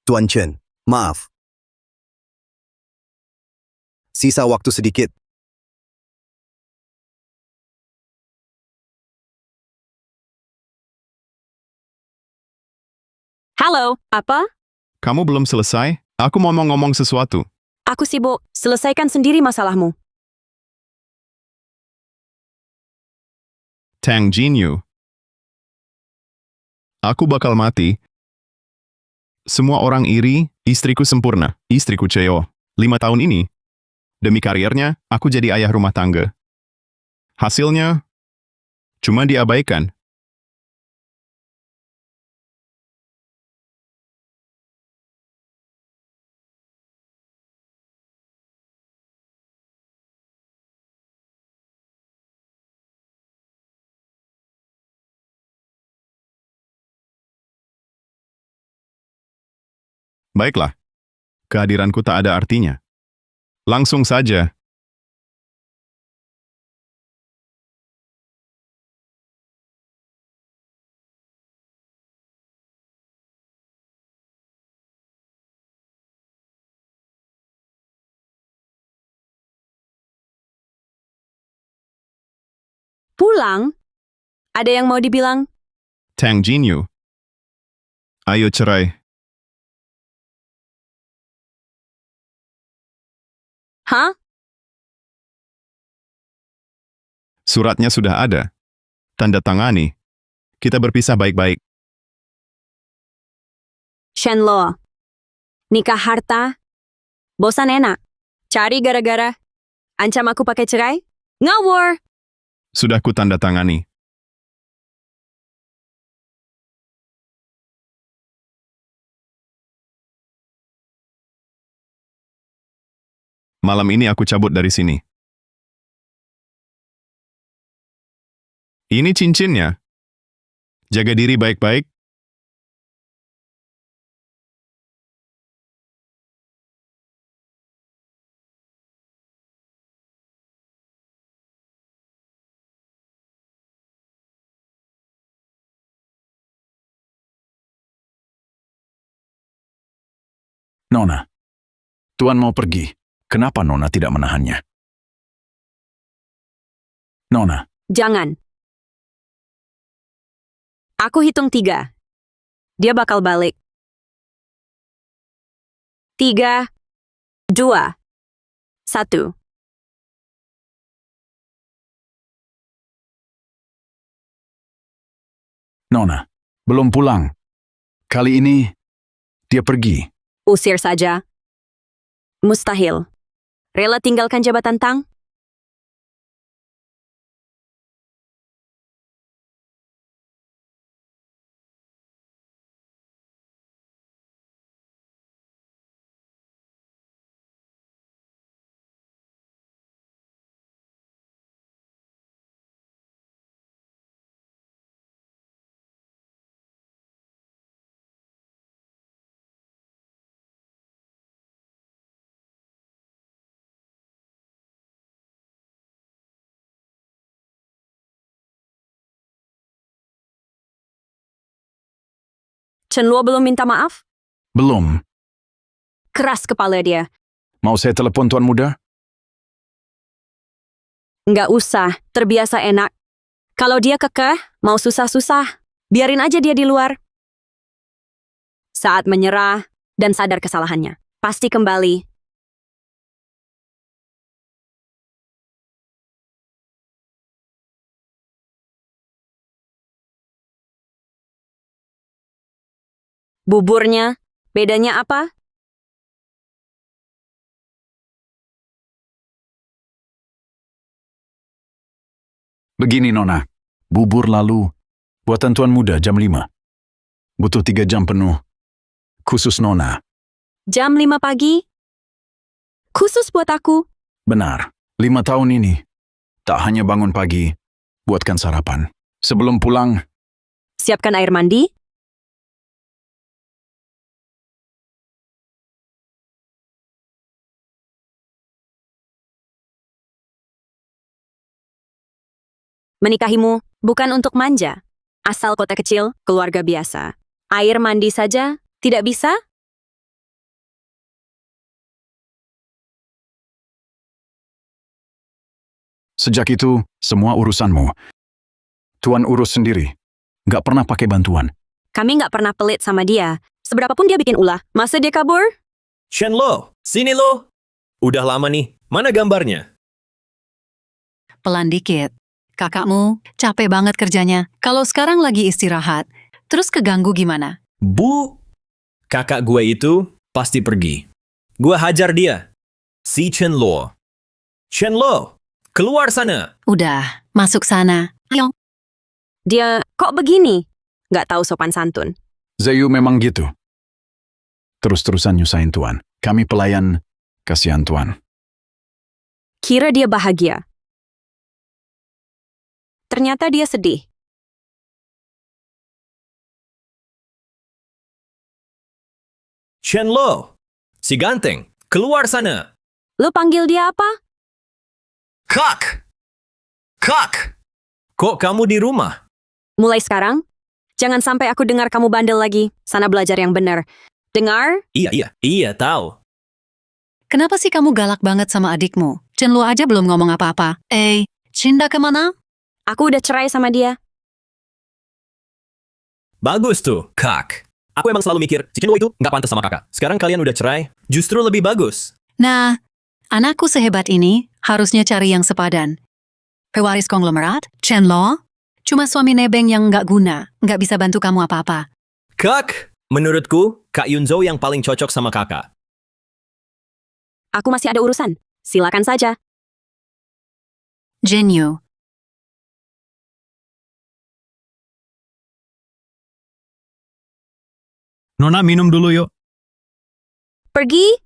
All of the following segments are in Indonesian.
Tuan Chen, maaf. Sisa waktu sedikit. Halo, apa? Kamu belum selesai? Aku mau ngomong sesuatu. Aku sibuk. Selesaikan sendiri masalahmu. Tang Jinyu. Aku bakal mati. Semua orang iri, istriku sempurna, istriku Cheo. 5 tahun ini, demi karirnya, aku jadi ayah rumah tangga. Hasilnya, cuma diabaikan. Baiklah, kehadiranku tak ada artinya. Langsung saja. Pulang? Ada yang mau dibilang? Tang Jinyu. Ayo cerai. Hah? Suratnya sudah ada. Tanda tangani. Kita berpisah baik-baik. Shenlo. Nikah harta? Bosan enak? Cari gara-gara? Ancam aku pakai cerai? Ngawur! Sudah ku tanda tangani. Malam ini aku cabut dari sini. Ini cincinnya. Jaga diri baik-baik. Nona, Tuan mau pergi. Kenapa Nona tidak menahannya? Nona, Jangan. Aku hitung 3. Dia bakal balik. 3, 2, 1. Nona, belum pulang. Kali ini, dia pergi. Usir saja. Mustahil. Rela tinggalkan jabatan Tang? Chen Luo belum minta maaf? Belum. Keras kepala dia. Mau saya telepon Tuan Muda? Nggak usah, terbiasa enak. Kalau dia kekeh, mau susah-susah, biarin aja dia di luar. Saat menyerah dan sadar kesalahannya, pasti kembali. Buburnya, bedanya apa? Begini Nona, bubur lalu, buatan Tuan Muda jam 5. Butuh 3 jam penuh. Khusus Nona. Jam 5 pagi? Khusus buat aku. Benar, 5 tahun ini. Tak hanya bangun pagi, buatkan sarapan. Sebelum pulang, Siapkan air mandi. Menikahimu bukan untuk manja. Asal kota kecil, keluarga biasa. Air mandi saja tidak bisa? Sejak itu, semua urusanmu. Tuan urus sendiri. Nggak pernah pakai bantuan. Kami nggak pernah pelit sama dia. Seberapapun dia bikin ulah, masa dia kabur? Chen Lo, sini lo. Udah lama nih, mana gambarnya? Pelan dikit. Kakakmu capek banget kerjanya. Kalau sekarang lagi istirahat, terus keganggu gimana? Bu, kakak gue itu pasti pergi. Gue hajar dia. Si Chen Lo. Chen Lo, keluar sana. Udah, masuk sana. Ayo. Dia kok begini? Nggak tahu sopan santun. Zayu memang gitu. Terus-terusan nyusahin Tuan. Kami pelayan, kasihan Tuan. Kira dia bahagia. Ternyata dia sedih. Chen Lo, si ganteng, keluar sana. Lu panggil dia apa? Kak! Kak! Kok kamu di rumah? Mulai sekarang, jangan sampai aku dengar kamu bandel lagi. Sana belajar yang benar. Dengar? Iya, tahu. Kenapa sih kamu galak banget sama adikmu? Chen Luo aja belum ngomong apa-apa. Cinda kemana? Aku udah cerai sama dia. Bagus tuh, Kak. Aku emang selalu mikir, si Chen Lo itu nggak pantas sama kakak. Sekarang kalian udah cerai, justru lebih bagus. Nah, anakku sehebat ini harusnya cari yang sepadan. Pewaris konglomerat, Chen Luo, cuma suami nebeng yang nggak guna, nggak bisa bantu kamu apa-apa. Kak, menurutku, Kak Yunzo yang paling cocok sama kakak. Aku masih ada urusan. Silakan saja. Jinyu, Nona minum dulu yuk. Pergi?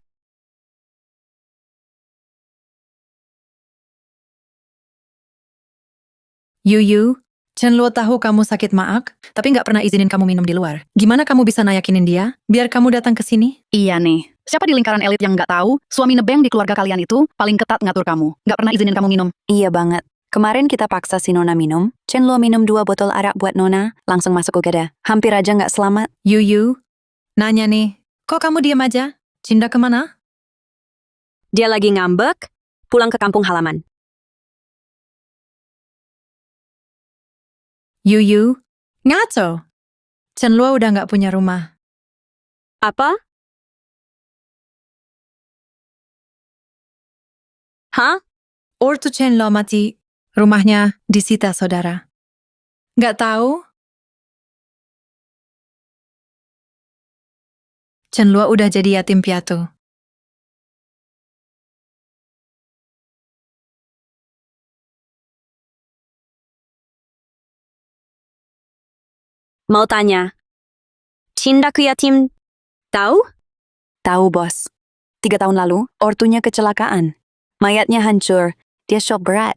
Yuyu, Chen Luo tahu kamu sakit maag, tapi nggak pernah izinin kamu minum di luar. Gimana kamu bisa nayakinin dia, biar kamu datang ke sini? Iya nih, siapa di lingkaran elit yang nggak tahu, suami nebeng di keluarga kalian itu paling ketat ngatur kamu. Nggak pernah izinin kamu minum. Iya banget. Kemarin kita paksa si Nona minum, Chen Luo minum 2 botol arak buat Nona, langsung masuk UGD. Hampir aja nggak selamat. Yuyu, nanya nih, kok kamu diam aja? Cinda kemana? Dia lagi ngambek, pulang ke kampung halaman. Yuyu, ngaco. Chen Luo udah nggak punya rumah. Apa? Hah? Ortu Chen Luo mati, rumahnya disita saudara. Nggak tahu? Chen Luo udah jadi yatim piatu. Mau tanya. Cinda ku yatim. Tahu? Tahu bos. 3 tahun lalu, ortunya kecelakaan. Mayatnya hancur, dia shock berat.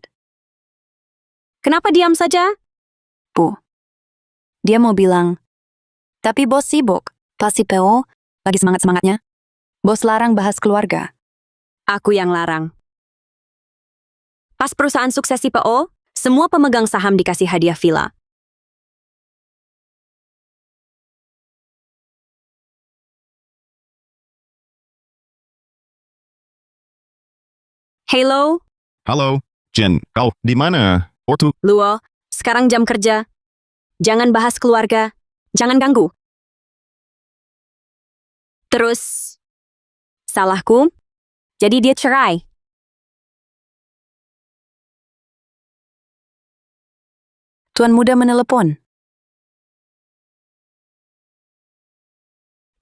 Kenapa diam saja? Bu, dia mau bilang, tapi bos sibuk. Pasti PO, lagi semangat-semangatnya. Bos larang bahas keluarga. Aku yang larang. Pas perusahaan suksesi PO, semua pemegang saham dikasih hadiah villa. Hello, Halo, Jen, kau di mana? Ortu, Luo, sekarang jam kerja. Jangan bahas keluarga, jangan ganggu. Terus, salahku, jadi dia cerai. Tuan muda menelepon.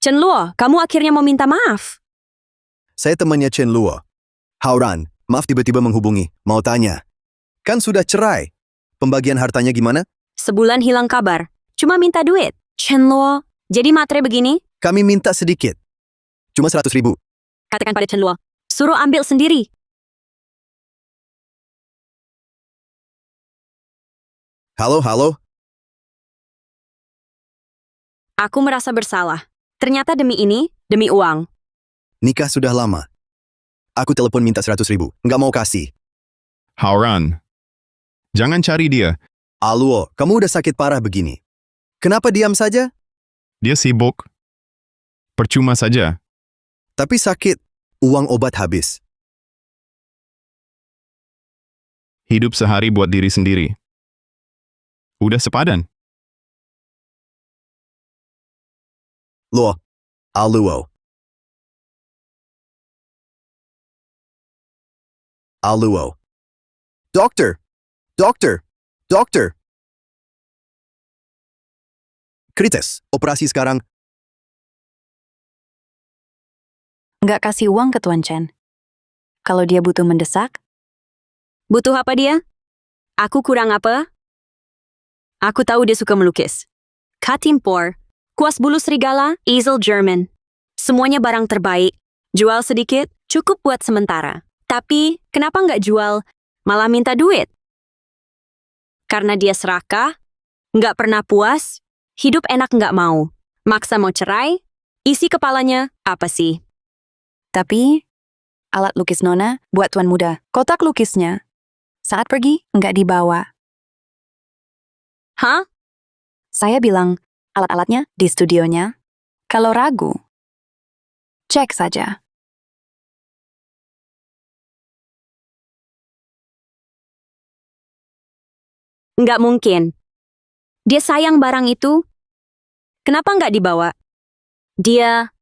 Chen Luo, kamu akhirnya mau minta maaf. Saya temannya Chen Luo. Hauran, maaf tiba-tiba menghubungi. Mau tanya. Kan sudah cerai. Pembagian hartanya gimana? Sebulan hilang kabar, cuma minta duit. Chen Luo, jadi matre begini? Kami minta sedikit. Cuma 100.000. Katakan pada Chen Luo, suruh ambil sendiri. Halo? Aku merasa bersalah. Ternyata demi ini, demi uang. Nikah sudah lama. Aku telepon minta 100.000. Nggak mau kasih. Hauran. Jangan cari dia. Aluo, kamu udah sakit parah begini. Kenapa diam saja? Dia sibuk. Percuma saja. Tapi sakit. Uang obat habis. hidup sehari buat diri sendiri. Udah sepadan. Luo. Aluo. Aluo. Dokter! Dokter! Dokter! Kritis, operasi sekarang. Nggak kasih uang ke Tuan Chen. Kalau dia butuh mendesak, Butuh apa dia? Aku kurang apa? Aku tahu dia suka melukis. Katimpor, kuas bulu serigala, easel German. Semuanya barang terbaik. Jual sedikit, cukup buat sementara. Tapi, kenapa nggak jual, malah minta duit? Karena dia serakah, nggak pernah puas, hidup enak nggak mau. Maksa mau cerai, isi kepalanya, apa sih? tapi alat lukis Nona buat Tuan Muda. Kotak lukisnya saat pergi nggak dibawa. Hah? Saya bilang alat-alatnya di studionya. Kalau ragu, cek saja. Nggak mungkin. Dia sayang barang itu. Kenapa nggak dibawa? Dia...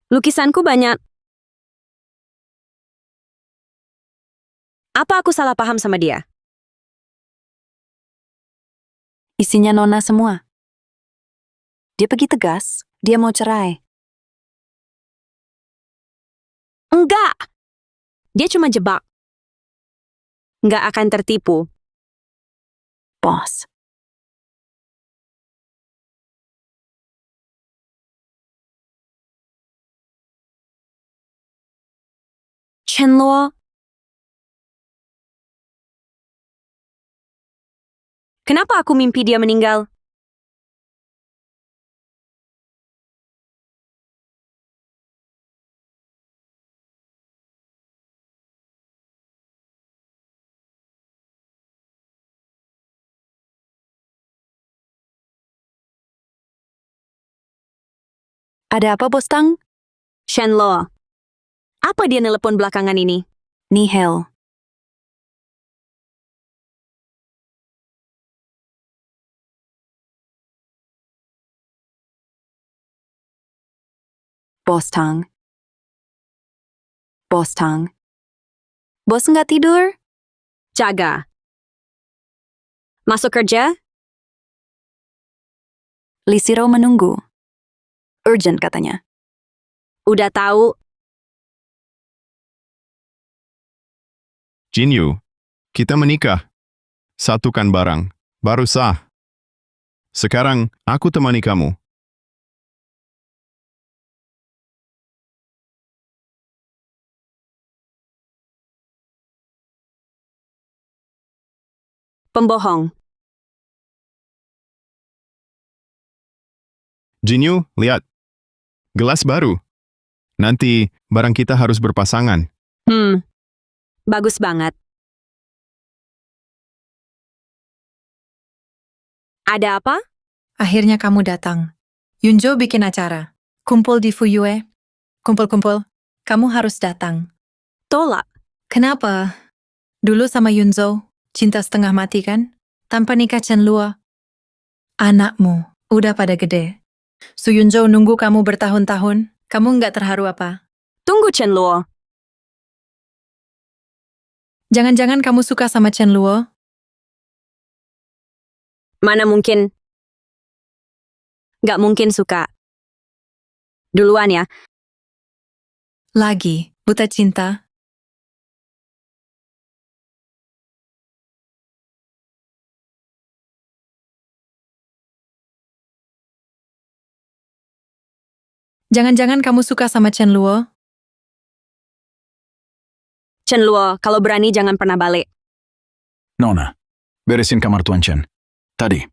Lukisanku banyak. Apa aku salah paham sama dia? Isinya Nona semua. Dia pergi tegas, dia mau cerai. Enggak! Dia cuma jebak. Nggak akan tertipu. Bos, Chenluo. Kenapa aku mimpi dia meninggal? ada apa Bos Tang? Shenluo. Apa dia nelpon belakangan ini? Nihil. Bos Tang. Bos Tang. Bos nggak tidur? Jaga. Masuk kerja? Lisiro menunggu. Urgent katanya. Udah tahu. Jinyu, kita menikah. Satukan barang, baru sah. Sekarang, aku temani kamu. Pembohong. Jinyu, lihat. Gelas baru. Nanti, barang kita harus berpasangan. Bagus banget. Ada apa? Akhirnya kamu datang. Yunjo bikin acara. Kumpul di Fuyue. Kumpul-kumpul. Kamu harus datang. Tolak. Kenapa? Dulu sama Yunzo, cinta setengah mati kan? Tanpa nikah Chenluo. Anakmu udah pada gede. Su Yunjo nunggu kamu bertahun-tahun. Kamu nggak terharu apa? Tunggu Chenluo. Jangan-jangan kamu suka sama Chenluo? Mana mungkin? Nggak mungkin suka. Duluan ya. Lagi, buta cinta. Jangan-jangan kamu suka sama Chen Luo? Chen Luo, kalau berani jangan pernah balik. Nona, beresin kamar Tuan Chen. Tadi,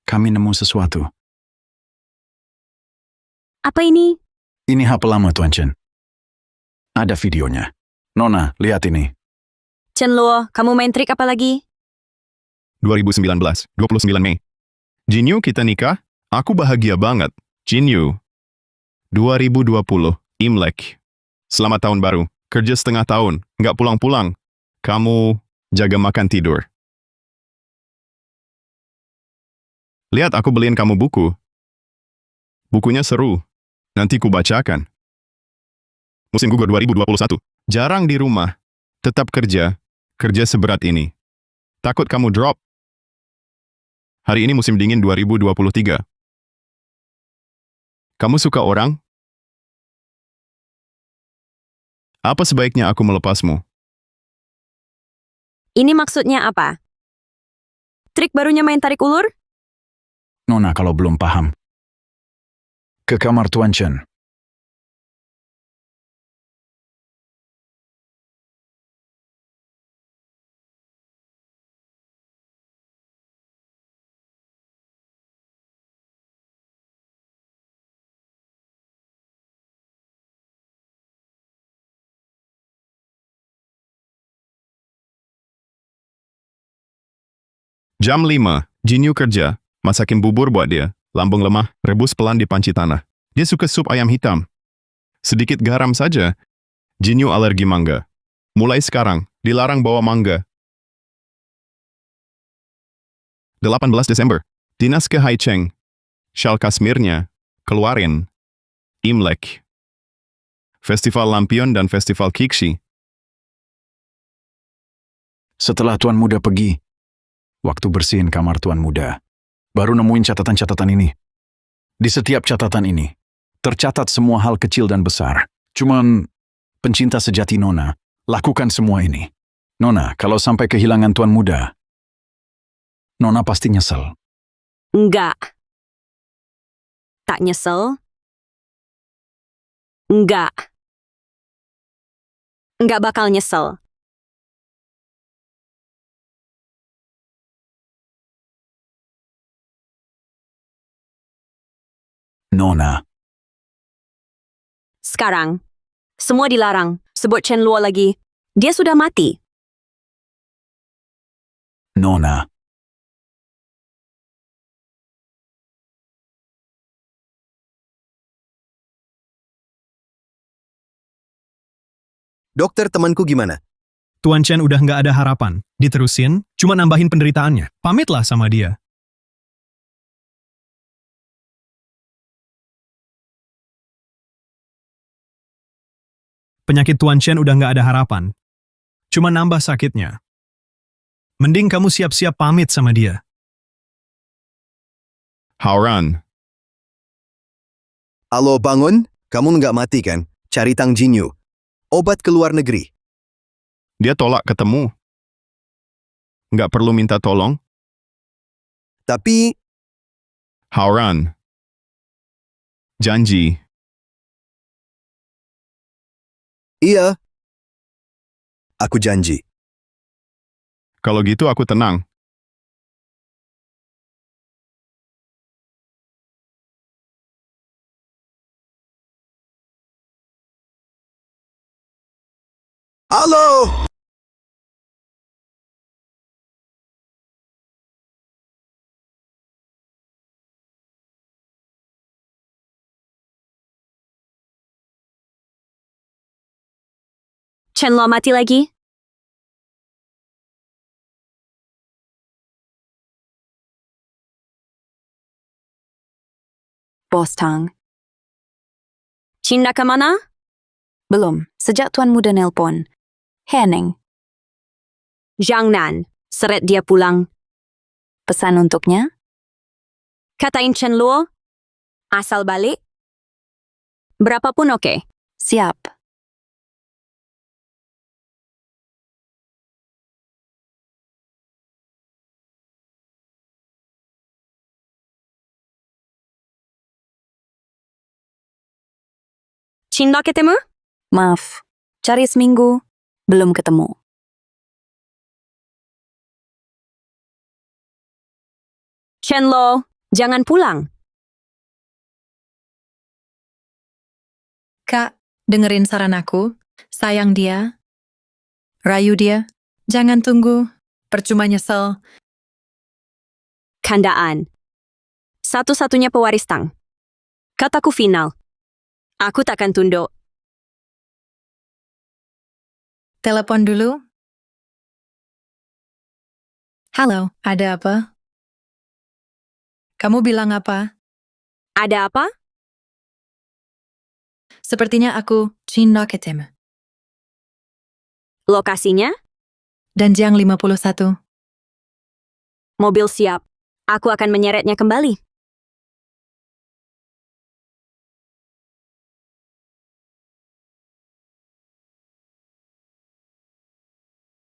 kami nemu sesuatu. Apa ini? Ini HP lama Tuan Chen. Ada videonya. Nona, lihat ini. Chen Luo, kamu main trik apa lagi? 2019, 29 Mei. Jinyu, kita nikah? Aku bahagia banget. Jinyu. 2020, Imlek. Selamat tahun baru. Kerja setengah tahun, nggak pulang-pulang. Kamu jaga makan tidur. Lihat, aku beliin kamu buku. Bukunya seru. Nanti ku bacakan. Musim gugur 2021. Jarang di rumah. Tetap kerja. Kerja seberat ini. Takut kamu drop. Hari ini musim dingin 2023. Kamu suka orang? Apa sebaiknya aku melepasmu? Ini maksudnya apa? Trik barunya main tarik ulur? Nona, kalau belum paham. Ke kamar Tuan Chen. Jam 5, Jinyu kerja. Masakin bubur buat dia. Lambung lemah, rebus pelan di panci tanah. Dia suka sup ayam hitam. Sedikit garam saja. Jinyu alergi mangga. Mulai sekarang, dilarang bawa mangga. 18 Desember, Dinas ke Haicheng. Syal Kasmirnya, keluarin. Imlek. Festival Lampion dan Festival Kikshi. Setelah Tuan Muda pergi, waktu bersihin kamar Tuan Muda, baru nemuin catatan-catatan ini. Di setiap catatan ini, tercatat semua hal kecil dan besar. Cuman, pencinta sejati Nona, lakukan semua ini. Nona, kalau sampai kehilangan Tuan Muda, Nona pasti nyesel. Enggak. Tak nyesel? Enggak. Enggak bakal nyesel. Nona, Sekarang, semua dilarang. Sebut Chen Luo lagi. Dia sudah mati. Nona, Dokter, temanku gimana? Tuan Chen udah nggak ada harapan. Diterusin, cuma nambahin penderitaannya. Pamitlah sama dia. Penyakit Tuan Chen udah nggak ada harapan. Cuma nambah sakitnya. Mending kamu siap-siap pamit sama dia. Hauran. Halo, bangun? Kamu nggak mati kan? Cari Tang Jinyu. Obat ke luar negeri. Dia tolak ketemu. Nggak perlu minta tolong. Tapi, Hauran. Janji. iya. Aku janji. Kalau gitu aku tenang. Halo! Chen Luo mati lagi? Bos Tang. Cinda ke mana? Belum, sejak Tuan Muda nelpon. Henning, Zhang Nan. Seret dia pulang. pesan untuknya? Katain Chen Luo. Asal balik. Berapapun oke. Siap. Cinta ketemu? Maaf, cari seminggu, belum ketemu. Chenlo, jangan pulang. Kak, dengerin saran aku. Sayang dia. Rayu dia. Jangan tunggu. Percuma nyesel. Kandaan. Satu-satunya pewaris Tang. Kataku final. Aku takkan tunduk. Telepon dulu. Halo, ada apa? Kamu bilang apa? Ada apa? Sepertinya aku cinta ketemu. Lokasinya? Danjiang 51. Mobil siap. Aku akan menyeretnya kembali.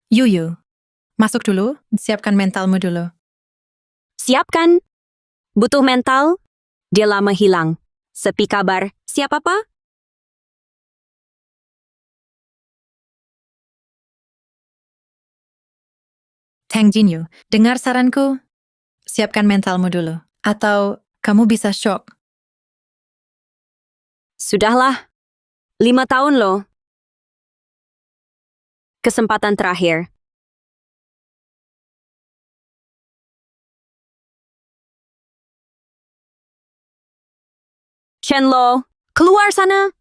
Yuyu, masuk dulu. Siapkan mentalmu dulu. Siapkan. Butuh mental? Dia lama hilang. Sepi kabar. Siapa apa? Tang Jinyu, dengar saranku. Siapkan mentalmu dulu. Atau kamu bisa shock. Sudahlah. 5 tahun loh. Kesempatan terakhir. Chenlo, keluar sana.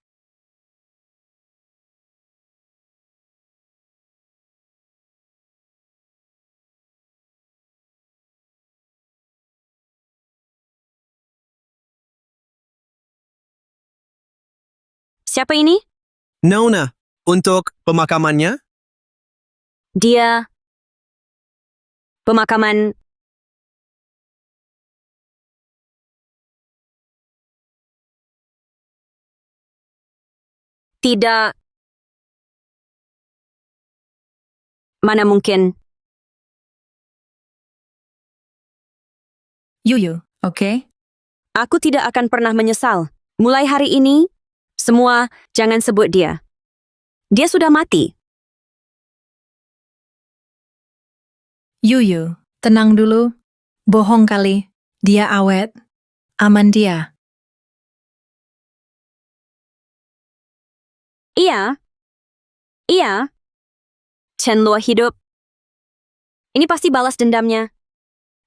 Siapa ini? Nona, untuk pemakamannya? Dia pemakaman. Tidak. Mana mungkin. Yuyu, oke? Aku tidak akan pernah menyesal. Mulai hari ini, semua jangan sebut dia. Dia sudah mati. Yuyu, tenang dulu. Bohong kali. Dia awet. Aman dia. Iya. Iya. Chenlo hidup. Ini pasti balas dendamnya.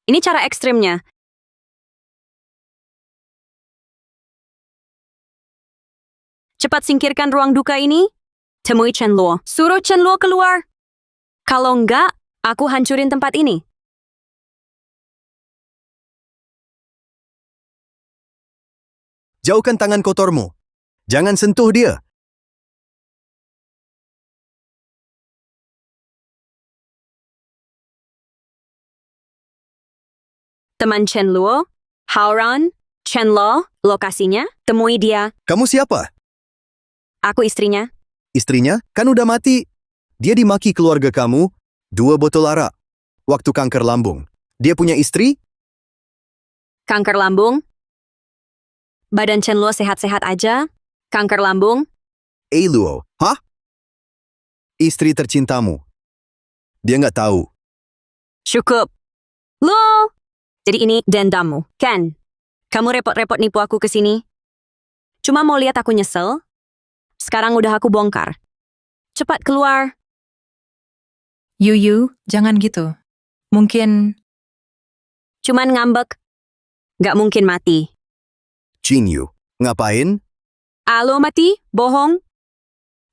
Ini cara ekstrimnya. Cepat singkirkan ruang duka ini. Temui Chenlo. Suruh Chenlo keluar. Kalau enggak, aku hancurin tempat ini. Jauhkan tangan kotormu. Jangan sentuh dia. Teman Chenlo, Haoran, Chenlo, lokasinya, temui dia. Kamu siapa? Aku istrinya. Istrinya? Kan udah mati. Dia dimaki keluarga kamu. 2 botol arak. Waktu kanker lambung. Dia punya istri? Kanker lambung. Badan Chenlo sehat-sehat aja. Kanker lambung. Luo. Hah? Istri tercintamu. Dia nggak tahu. Cukup. Lo. Jadi ini dendammu, kan? Kamu repot-repot nipu aku ke sini. Cuma mau lihat aku nyesel. Sekarang udah aku bongkar. Cepat keluar. Yuyu, jangan gitu. Mungkin Cuman ngambek. Gak mungkin mati. Jinyu. Ngapain? Alo mati? Bohong?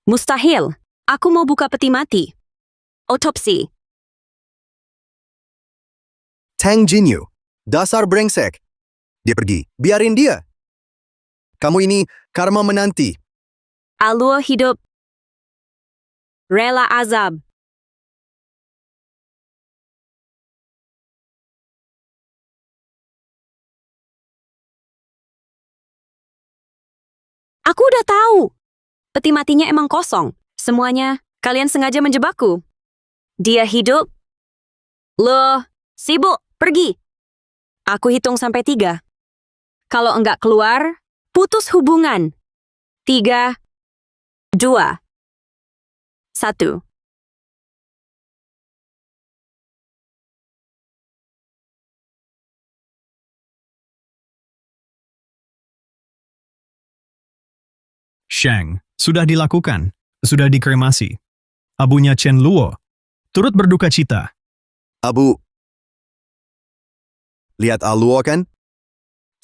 Mustahil. Aku mau buka peti mati. Otopsi. Tang Jinyu. Dasar brengsek. Dia pergi. Biarin dia. Kamu ini karma menanti. Alur hidup. Rela azab. Aku udah tahu. Peti matinya emang kosong. Semuanya, kalian sengaja menjebakku. Dia hidup. Loh, sibuk, pergi. Aku hitung sampai 3. Kalau enggak keluar, putus hubungan. 3, 2, 1. Shang, sudah dilakukan. Sudah dikremasi. Abunya Chen Luo turut berduka cita. Abu, lihat Aluo kan?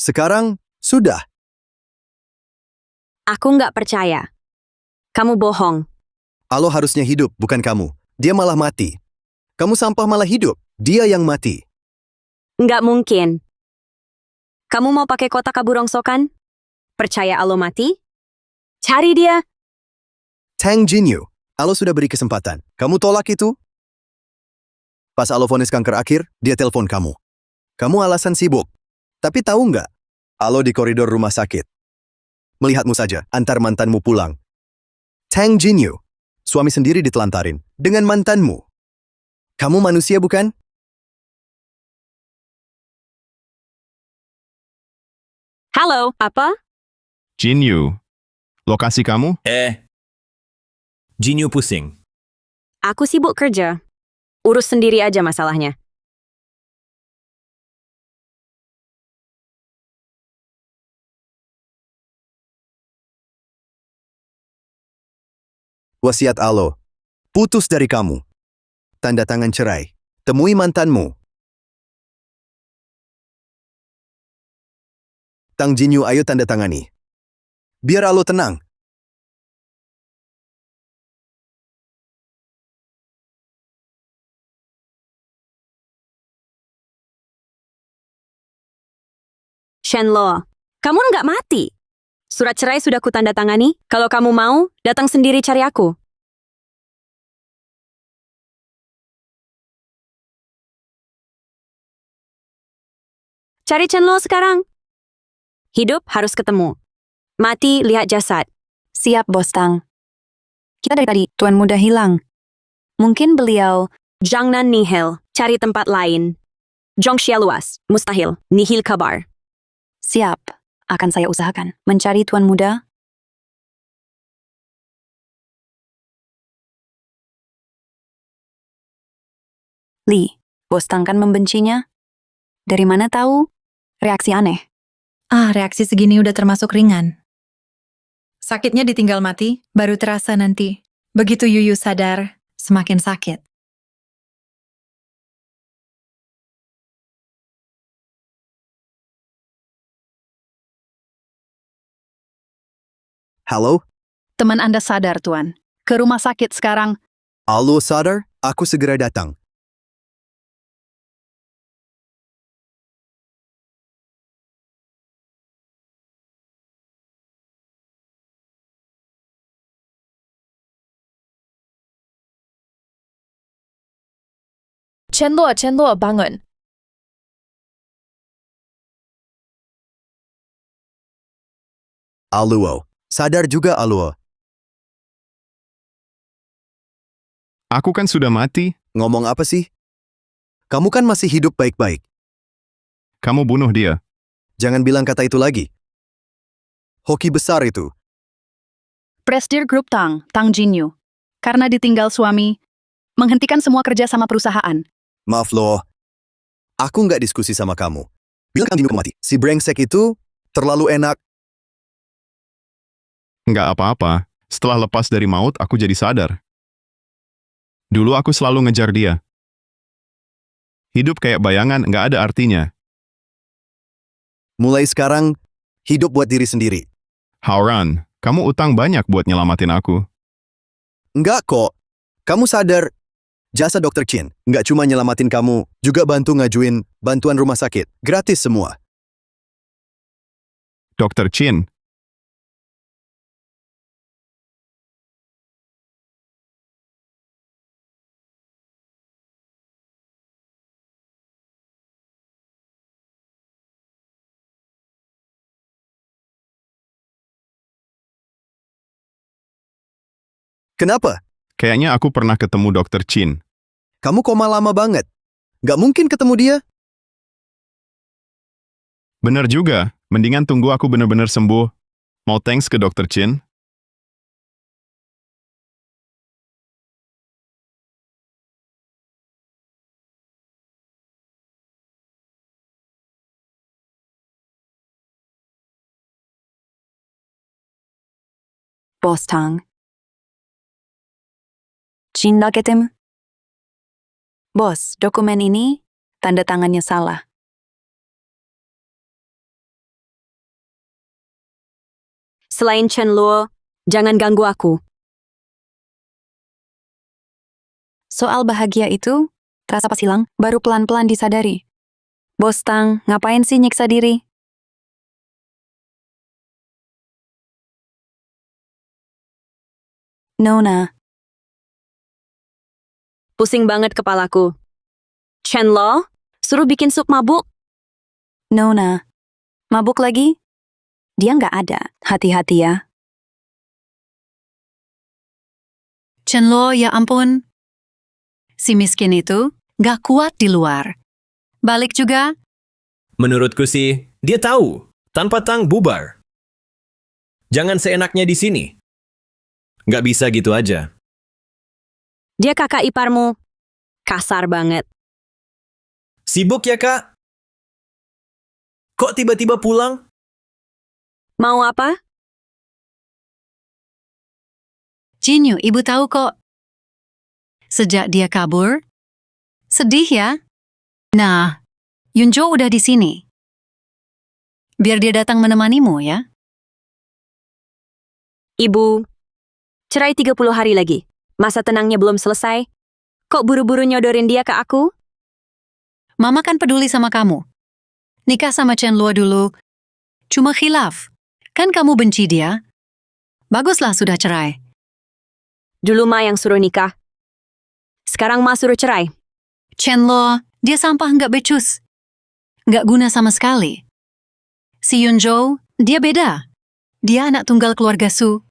Sekarang, sudah. Aku nggak percaya. Kamu bohong. Alo harusnya hidup, bukan kamu. Dia malah mati. Kamu sampah malah hidup. Dia yang mati. Nggak mungkin. Kamu mau pakai kotak abu rongsokan? Percaya Alo mati? Cari dia. Tang Jinyu, Alo sudah beri kesempatan. Kamu tolak itu? Pas Alo vonis kanker akhir, dia telepon kamu. Kamu alasan sibuk. Tapi tahu nggak? Alo di koridor rumah sakit. Melihatmu saja, antar mantanmu pulang. Tang Jinyu, suami sendiri ditelantarin dengan mantanmu. Kamu manusia bukan? Halo, apa? Jinyu, lokasi kamu? Jinyu pusing. Aku sibuk kerja. Urus sendiri aja masalahnya. Wasiat Alo, putus dari kamu. Tanda tangan cerai. Temui mantanmu. Tang Jinyu, ayo tanda tangani. Biar Alo tenang. Shenlo, kamu nggak mati. Surat cerai sudah kutandatangani. Kalau kamu mau, datang sendiri cari aku. Cari Chenlo sekarang. Hidup harus ketemu. Mati lihat jasad. Siap, Bos Tang. Kita dari tadi, Tuan Muda hilang. Mungkin beliau... Jangan nihil, cari tempat lain. Zhongxia luas, mustahil, nihil kabar. Siap. Akan saya usahakan. Mencari Tuan Muda? Li, Bos Tang kan membencinya? Dari mana tahu? Reaksi aneh. Reaksi segini udah termasuk ringan. Sakitnya ditinggal mati, baru terasa nanti. Begitu Yuyu sadar, semakin sakit. Halo? Teman Anda sadar, Tuan. Ke rumah sakit sekarang. Alo sadar? Aku segera datang. Chenlo, bangun. Aluo. Sadar juga Aluo. Aku kan sudah mati. Ngomong apa sih? Kamu kan masih hidup baik-baik. Kamu bunuh dia. Jangan bilang kata itu lagi. Hoki besar itu. Presidir Grup Tang Jinyu. Karena ditinggal suami, menghentikan semua kerja sama perusahaan. Maaf loh. Aku nggak diskusi sama kamu. Bilang Jinyu mati. Si brengsek itu terlalu enak. Nggak apa-apa. Setelah lepas dari maut, aku jadi sadar. Dulu aku selalu ngejar dia. Hidup kayak bayangan, nggak ada artinya. Mulai sekarang, hidup buat diri sendiri. Hauran, kamu utang banyak buat nyelamatin aku. Enggak kok. Kamu sadar, jasa Dr. Chin nggak cuma nyelamatin kamu, juga bantu ngajuin bantuan rumah sakit. Gratis semua. Dr. Chin, Kenapa? kayaknya aku pernah ketemu Dr. Chin. Kamu koma lama banget. Nggak mungkin ketemu dia. Bener juga, mendingan tunggu aku bener-bener sembuh. Mau thanks ke Dr. Chin? Bos Tang. Cinda ketemu. Bos, dokumen ini tanda tangannya salah. Selain Chen Luo, jangan ganggu aku. Soal bahagia itu, rasa pas hilang, baru pelan-pelan disadari. Bos Tang, ngapain sih nyiksa diri? Nona, Pusing banget kepalaku. Chen Luo, suruh bikin sup mabuk. Nona. Mabuk lagi? Dia nggak ada. Hati-hati ya. Chen Luo, ya ampun. Si miskin itu gak kuat di luar. Balik juga, Menurutku sih, dia tahu. Tanpa Tang bubar. Jangan seenaknya di sini. Nggak bisa gitu aja. Dia kakak iparmu. Kasar banget. Sibuk ya, Kak? Kok tiba-tiba pulang? Mau apa? Jinyu, ibu tahu kok. Sejak dia kabur, sedih ya. Nah, Yunjo udah di sini. Biar dia datang menemanimu ya. Ibu, cerai 30 hari lagi. Masa tenangnya belum selesai. Kok buru-buru nyodorin dia ke aku? Mama kan peduli sama kamu. Nikah sama Chen Luo dulu. Cuma khilaf. Kan kamu benci dia. Baguslah sudah cerai. Dulu Ma yang suruh nikah. Sekarang Ma suruh cerai. Chen Luo, dia sampah nggak becus. Nggak guna sama sekali. Si Yunjo, dia beda. Dia anak tunggal keluarga Su.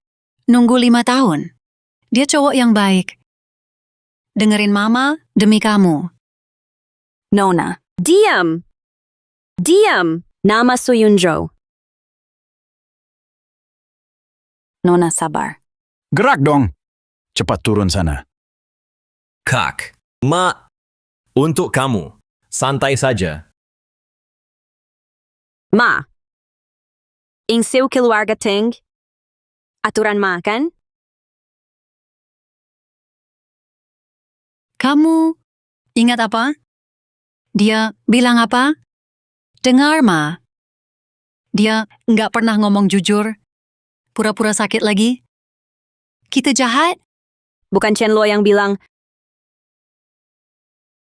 Nunggu 5 tahun. Dia cowok yang baik. Dengerin Mama demi kamu. Nona. Diam! Diam! Nama Su Yunjo. Nona sabar. Gerak dong. Cepat turun sana. Kak, Ma, untuk kamu. Santai saja. Ma. Ingsiu keluarga Ting. Aturan Ma kan? Kamu ingat apa? Dia bilang apa? Dengar, Ma. Dia nggak pernah ngomong jujur. Pura-pura sakit lagi. Kita jahat? Bukan Chen Luo yang bilang,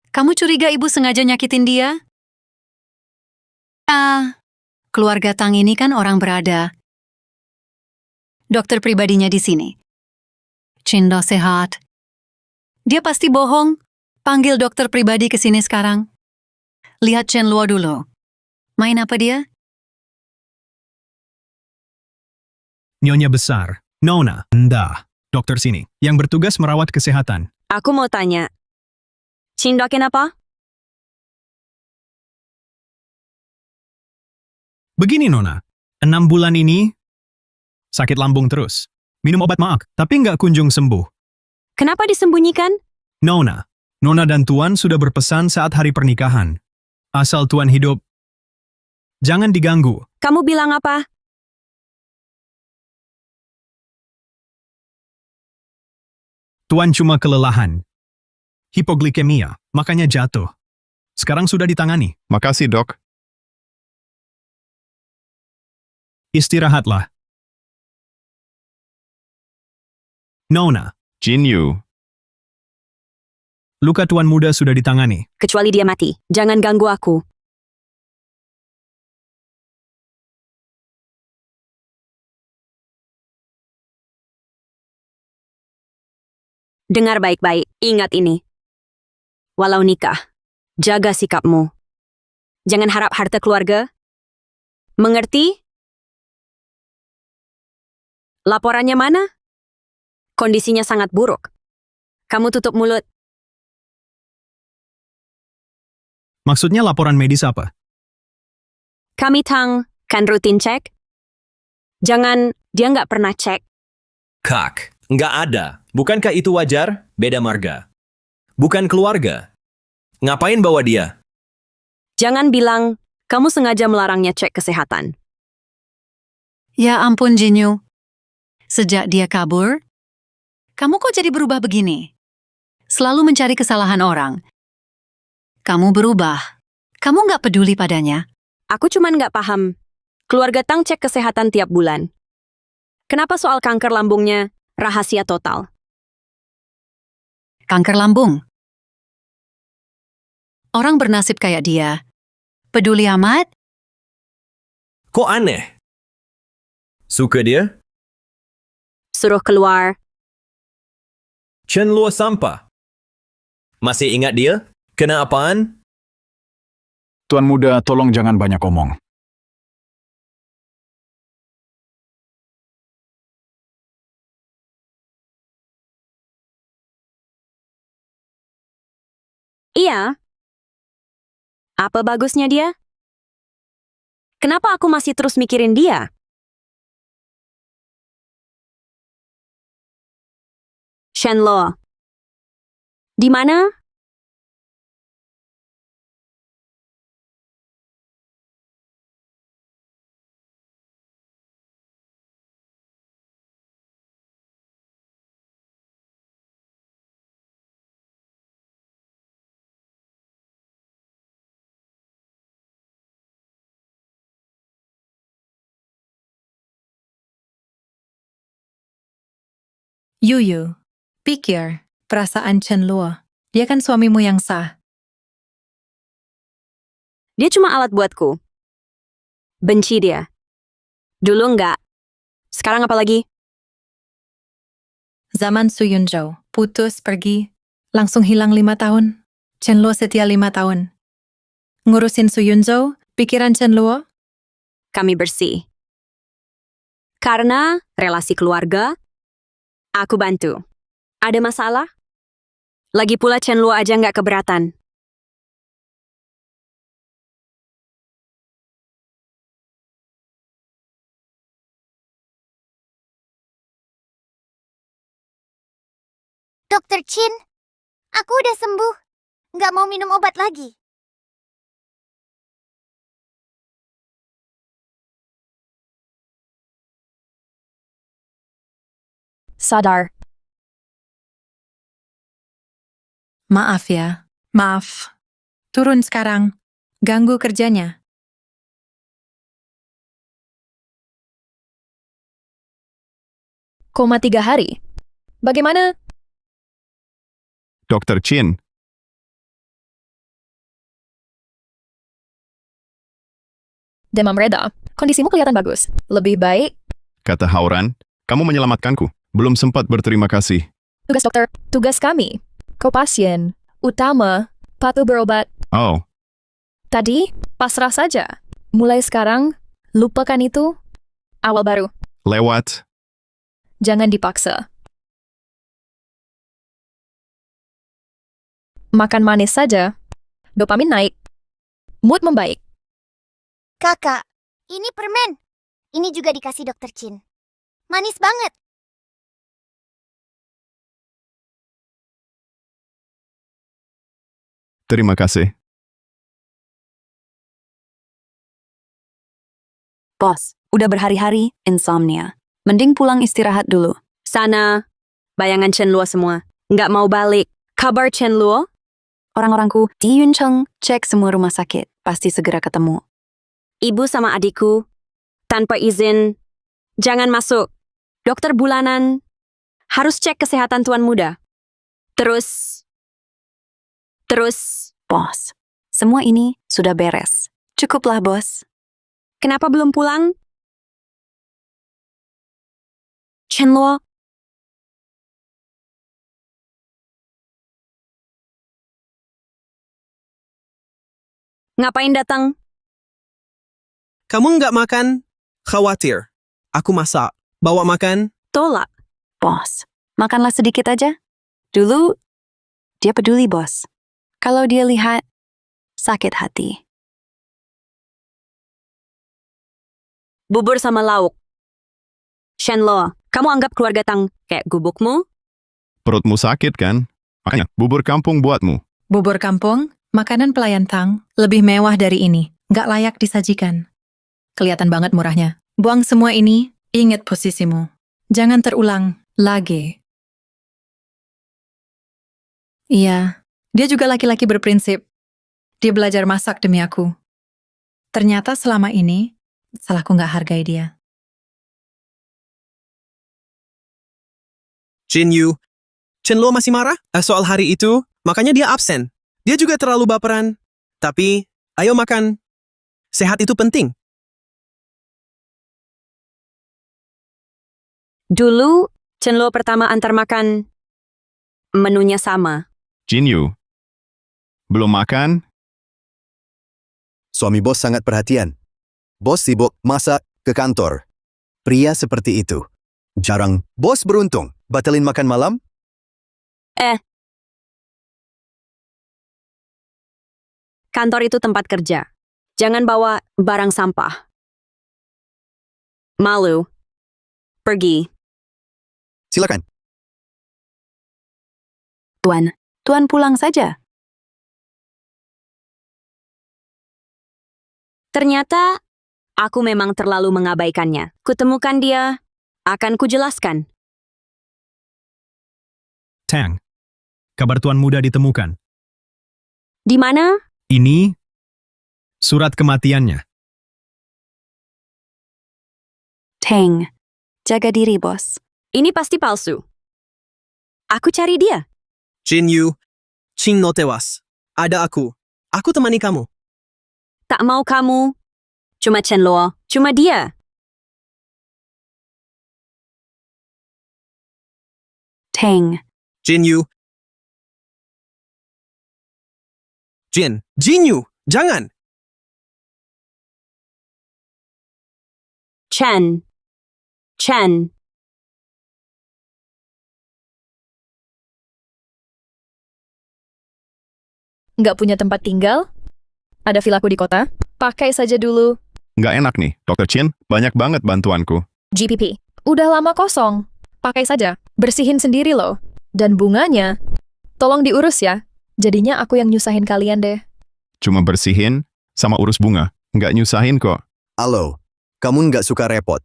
Kamu curiga ibu sengaja nyakitin dia? Keluarga Tang ini kan orang berada. Dokter pribadinya di sini. Cindo sehat. Dia pasti bohong. Panggil dokter pribadi ke sini sekarang. Lihat Chen Luo dulu. Main apa dia? Nyonya besar, Nona, Nda, dokter sini, yang bertugas merawat kesehatan. aku mau tanya. Cindokin apa? Begini Nona, 6 bulan ini sakit lambung terus. Minum obat maak, tapi nggak kunjung sembuh. Kenapa disembunyikan? Nona dan Tuan sudah berpesan saat hari pernikahan. Asal Tuan hidup, jangan diganggu. Kamu bilang apa? Tuan cuma kelelahan. Hipoglikemia, makanya jatuh. Sekarang sudah ditangani. Makasih, Dok. Istirahatlah. Nona, Jinyu. luka Tuan muda sudah ditangani. Kecuali dia mati. Jangan ganggu aku. Dengar baik-baik. Ingat ini. Walau nikah, jaga sikapmu. Jangan harap harta keluarga. Mengerti? Laporannya mana? Kondisinya sangat buruk. Kamu tutup mulut. Maksudnya laporan medis apa? Kami Tang kan rutin cek. Jangan, dia nggak pernah cek. Kak, nggak ada. Bukankah itu wajar? Beda marga. Bukan keluarga. Ngapain bawa dia? Jangan bilang, kamu sengaja melarangnya cek kesehatan. Ya ampun Jinyu. Sejak dia kabur, kamu kok jadi berubah begini? Selalu mencari kesalahan orang. Kamu berubah. Kamu nggak peduli padanya. Aku cuman nggak paham. Keluarga Tang cek kesehatan tiap bulan. Kenapa soal kanker lambungnya rahasia total? Kanker lambung. Orang bernasib kayak dia. Peduli amat? Kok aneh? Suka dia? Suruh keluar. Chen Luo sampah. Masih ingat dia? Kena apaan? Tuan muda, tolong jangan banyak omong. Iya. Apa bagusnya dia? Kenapa aku masih terus mikirin dia? Shenlo. Di mana? Yuyu, pikir perasaan Chen Luo. Dia kan suamimu yang sah. Dia cuma alat buatku. Benci dia. Dulu enggak. Sekarang apa lagi? Zaman Su Yunzhou, putus pergi, langsung hilang 5 tahun. Chen Luo setia 5 tahun. Ngurusin Su Yunzhou, pikiran Chen Luo, Kami bersih. Karena relasi keluarga, aku bantu. Ada masalah? Lagi pula Chen Luo aja nggak keberatan. Dokter Chin, aku udah sembuh. Nggak mau minum obat lagi. Sadar. maaf ya, maaf. Turun sekarang, ganggu kerjanya. Koma 3 hari. Bagaimana? Dr. Chin, Demam reda. Kondisimu kelihatan bagus. Lebih baik. kata Hauran, kamu menyelamatkanku. Belum sempat berterima kasih. Tugas dokter. Tugas kami. Kau pasien. Utama. Patuh berobat. Oh, Tadi, pasrah saja. Mulai sekarang, lupakan itu. Awal baru. lewat. Jangan dipaksa. Makan manis saja. Dopamin naik. Mood membaik. Kakak, ini permen. Ini juga dikasih Dokter Chin. Manis banget. Terima kasih. Bos, udah berhari-hari insomnia. Mending pulang istirahat dulu. Sana, bayangan Chen Luo semua. Nggak mau balik. Kabar Chen Luo? Orang-orangku di Yuncheng cek semua rumah sakit. Pasti segera ketemu. Ibu sama adikku, tanpa izin, jangan masuk. Dokter bulanan, harus cek kesehatan tuan muda. Terus, Bos, semua ini sudah beres. Cukuplah, bos. kenapa belum pulang? Chen Luo, ngapain datang? Kamu nggak makan? Khawatir. Aku masak. Bawa makan? Tolak. Bos, makanlah sedikit aja. Dulu, dia peduli, bos. Kalau dia lihat, sakit hati. Bubur sama lauk. Shen Luo, kamu anggap keluarga Tang kayak gubukmu? Perutmu sakit kan? Makanya bubur kampung buatmu. Bubur kampung, makanan pelayan Tang, lebih mewah dari ini. Nggak layak disajikan. Kelihatan banget murahnya. Buang semua ini, ingat posisimu. Jangan terulang lagi. Iya, dia juga laki-laki berprinsip. Dia belajar masak demi aku. Ternyata selama ini, salahku nggak hargai dia. Jinyu, Chenluo masih marah soal hari itu, makanya dia absen. Dia juga terlalu baperan. Tapi, ayo makan. Sehat itu penting. Dulu, Chenluo pertama antar makan, menunya sama. Jinyu. Belum makan? Suami bos sangat perhatian. Bos sibuk masak ke kantor. Pria seperti itu. Jarang. Bos beruntung. Batalin makan malam? Kantor itu tempat kerja. Jangan bawa barang sampah. Malu. Pergi. Silakan. Tuan pulang saja. Ternyata, aku memang terlalu mengabaikannya. Kutemukan dia, akan kujelaskan. Tang. Kabar tuan muda ditemukan. Di mana? Ini surat kematiannya. Tang. Jaga diri, bos. Ini pasti palsu. Aku cari dia. Jinyu, Chin no tewas. Ada aku. Aku temani kamu. Tak mau kamu. Cuma Chenluo. Cuma dia. Tang. Jinyu. Jinyu, jangan. Chen. Nggak punya tempat tinggal? Ada vilaku di kota? Pakai saja dulu. Nggak enak nih, Dr. Chin. Banyak banget bantuanku. GPP. Udah lama kosong. Pakai saja. Bersihin sendiri loh. Dan bunganya, tolong diurus ya. Jadinya aku yang nyusahin kalian deh. Cuma bersihin sama urus bunga. Nggak nyusahin kok. Halo. Kamu nggak suka repot.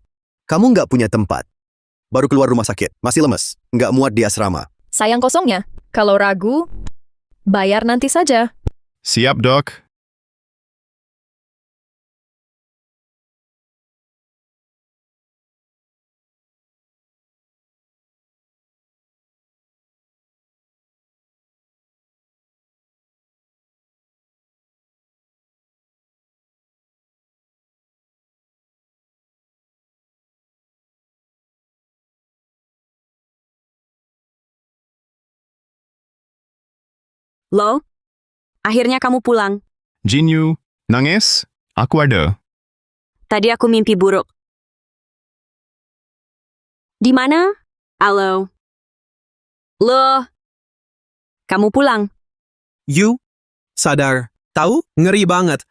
Kamu nggak punya tempat. Baru keluar rumah sakit. Masih lemes. Nggak muat di asrama. Sayang kosongnya. Kalau ragu, bayar nanti saja. Siap, Dok. Lo, akhirnya kamu pulang. Jinyu, nangis? Aku ada. Tadi aku mimpi buruk. Di mana? Halo. Lo, kamu pulang. You, sadar. Tahu? Ngeri banget.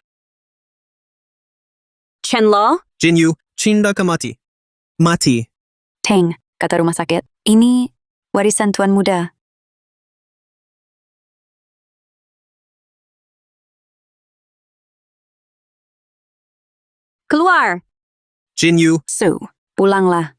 Chenluo, Jinyu, cinta kemati. Mati. Tang. Kata rumah sakit. Ini warisan tuan muda. keluar. Jinyu, Su. Pulanglah.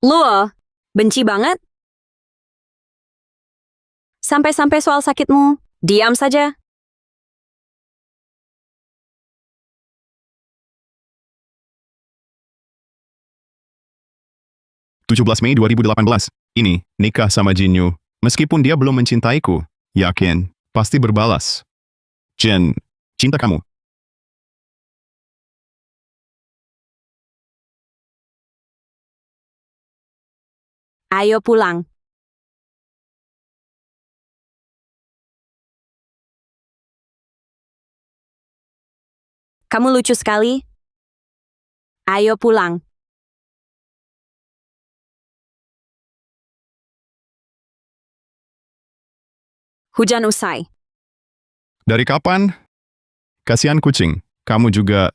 Lo, benci banget. Sampai-sampai soal sakitmu, diam saja. Mei 2018. Ini, nikah sama Jinyu. Meskipun dia belum mencintaiku, yakin, pasti berbalas. Jin, cinta kamu. Ayo pulang. Kamu lucu sekali. Ayo pulang. Hujan usai. Dari kapan? Kasihan kucing. Kamu juga...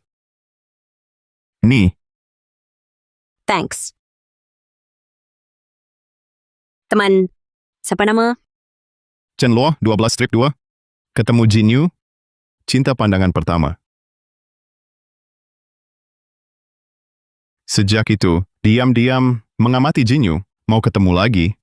Nih, Thanks. Teman, siapa nama? Chen Luo, 12 strip 2. Ketemu Jin Yu. Cinta pandangan pertama. Sejak itu, diam-diam mengamati Jin Yu. Mau ketemu lagi.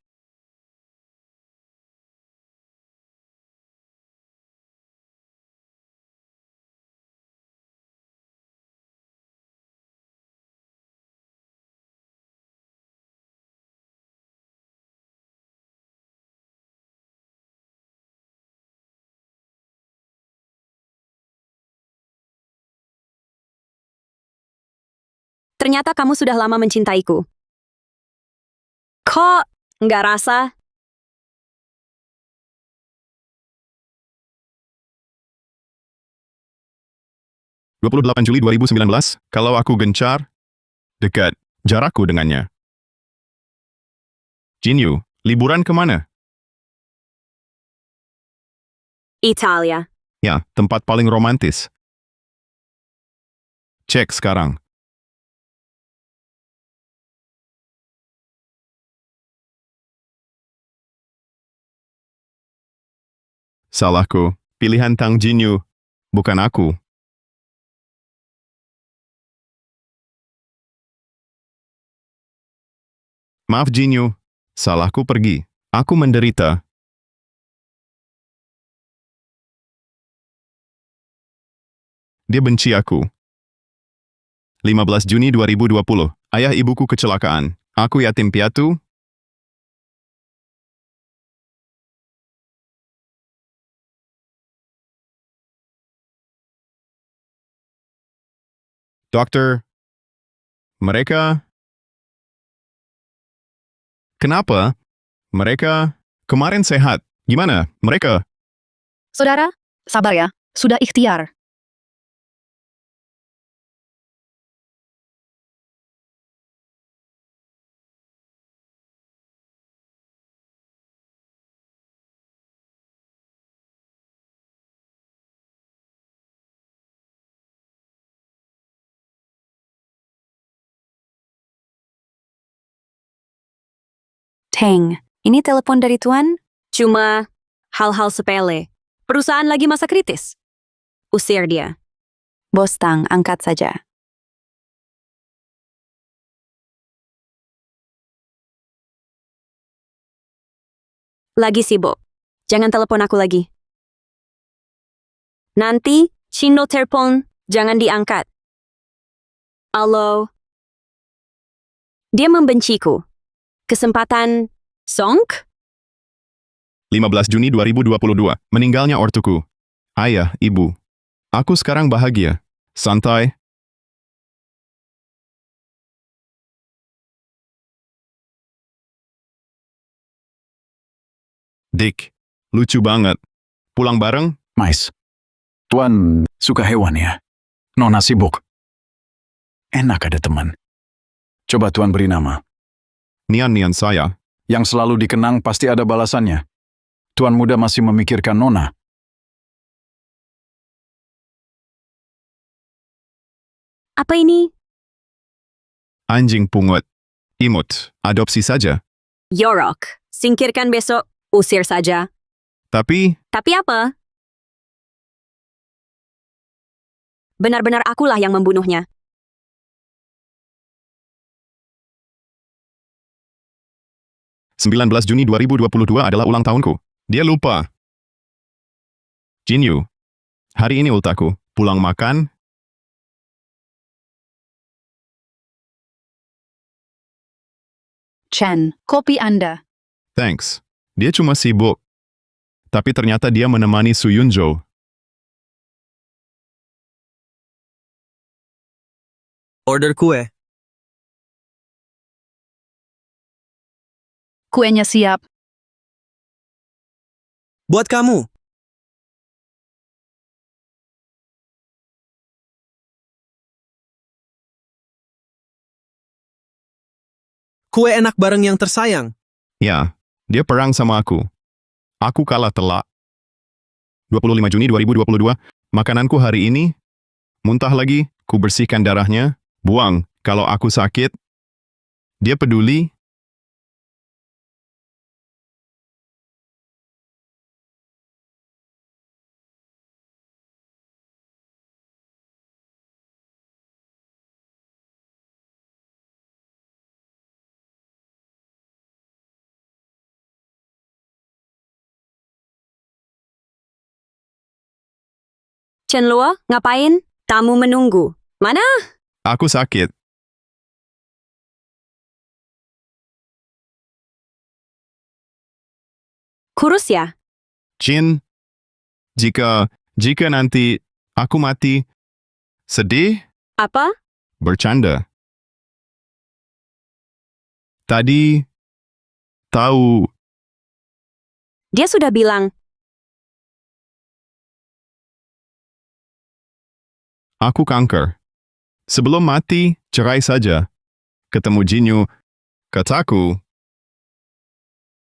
Ternyata kamu sudah lama mencintaiku. Kok nggak rasa? ...28 Juli 2019, kalau aku gencar, dekat jarakku dengannya. Jin Yu, liburan kemana? Italia. Ya, tempat paling romantis. Cek sekarang. Salahku, pilihan Tang Jin Yu, bukan aku. Maaf Jin Yu, salahku pergi. Aku menderita. Dia benci aku. 15 Juni 2020, ayah ibuku kecelakaan. Aku yatim piatu. Dokter, mereka... Kenapa? Mereka kemarin sehat. Gimana? Mereka? Saudara, sabar ya. Sudah ikhtiar. Teng, ini telepon dari Tuan? Cuma hal-hal sepele. Perusahaan lagi masa kritis. Usir dia. Bos Tang, angkat saja. Lagi sibuk. Jangan telepon aku lagi. Nanti, Chino telepon, jangan diangkat. Halo. Dia membenciku. Kesempatan Song? 15 Juni 2022, meninggalnya ortuku. Ayah, ibu. Aku sekarang bahagia. Santai. Dick, lucu banget. Pulang bareng? Mais, Tuan suka hewan ya? Nona sibuk. Enak ada teman. Coba Tuan beri nama. Nian-nian saya. Yang selalu dikenang pasti ada balasannya. Tuan muda masih memikirkan Nona. Apa ini? Anjing pungut. Imut, adopsi saja. Yorok. Singkirkan besok, usir saja. Tapi, Tapi apa? Benar-benar akulah yang membunuhnya. ...19 Juni 2022 adalah ulang tahunku. Dia lupa. Jin Yu, hari ini ultaku. Pulang makan? Chen, kopi Anda. Thanks. Dia cuma sibuk. Tapi ternyata dia menemani Su Yunjo. Order kue. Kuenya siap. Buat kamu. Kue enak bareng yang tersayang. Ya, dia perang sama aku. Aku kalah telak. 25 Juni 2022. Makananku hari ini, muntah lagi, ku bersihkan darahnya, buang. Kalau aku sakit, dia peduli. Chen Luo, ngapain? Tamu menunggu. Mana? Aku sakit. Kurus ya? Jin, jika nanti aku mati, sedih, Apa? bercanda. Tadi, tahu, Dia sudah bilang, aku kanker. Sebelum mati, cerai saja. Ketemu Jinyu, kataku,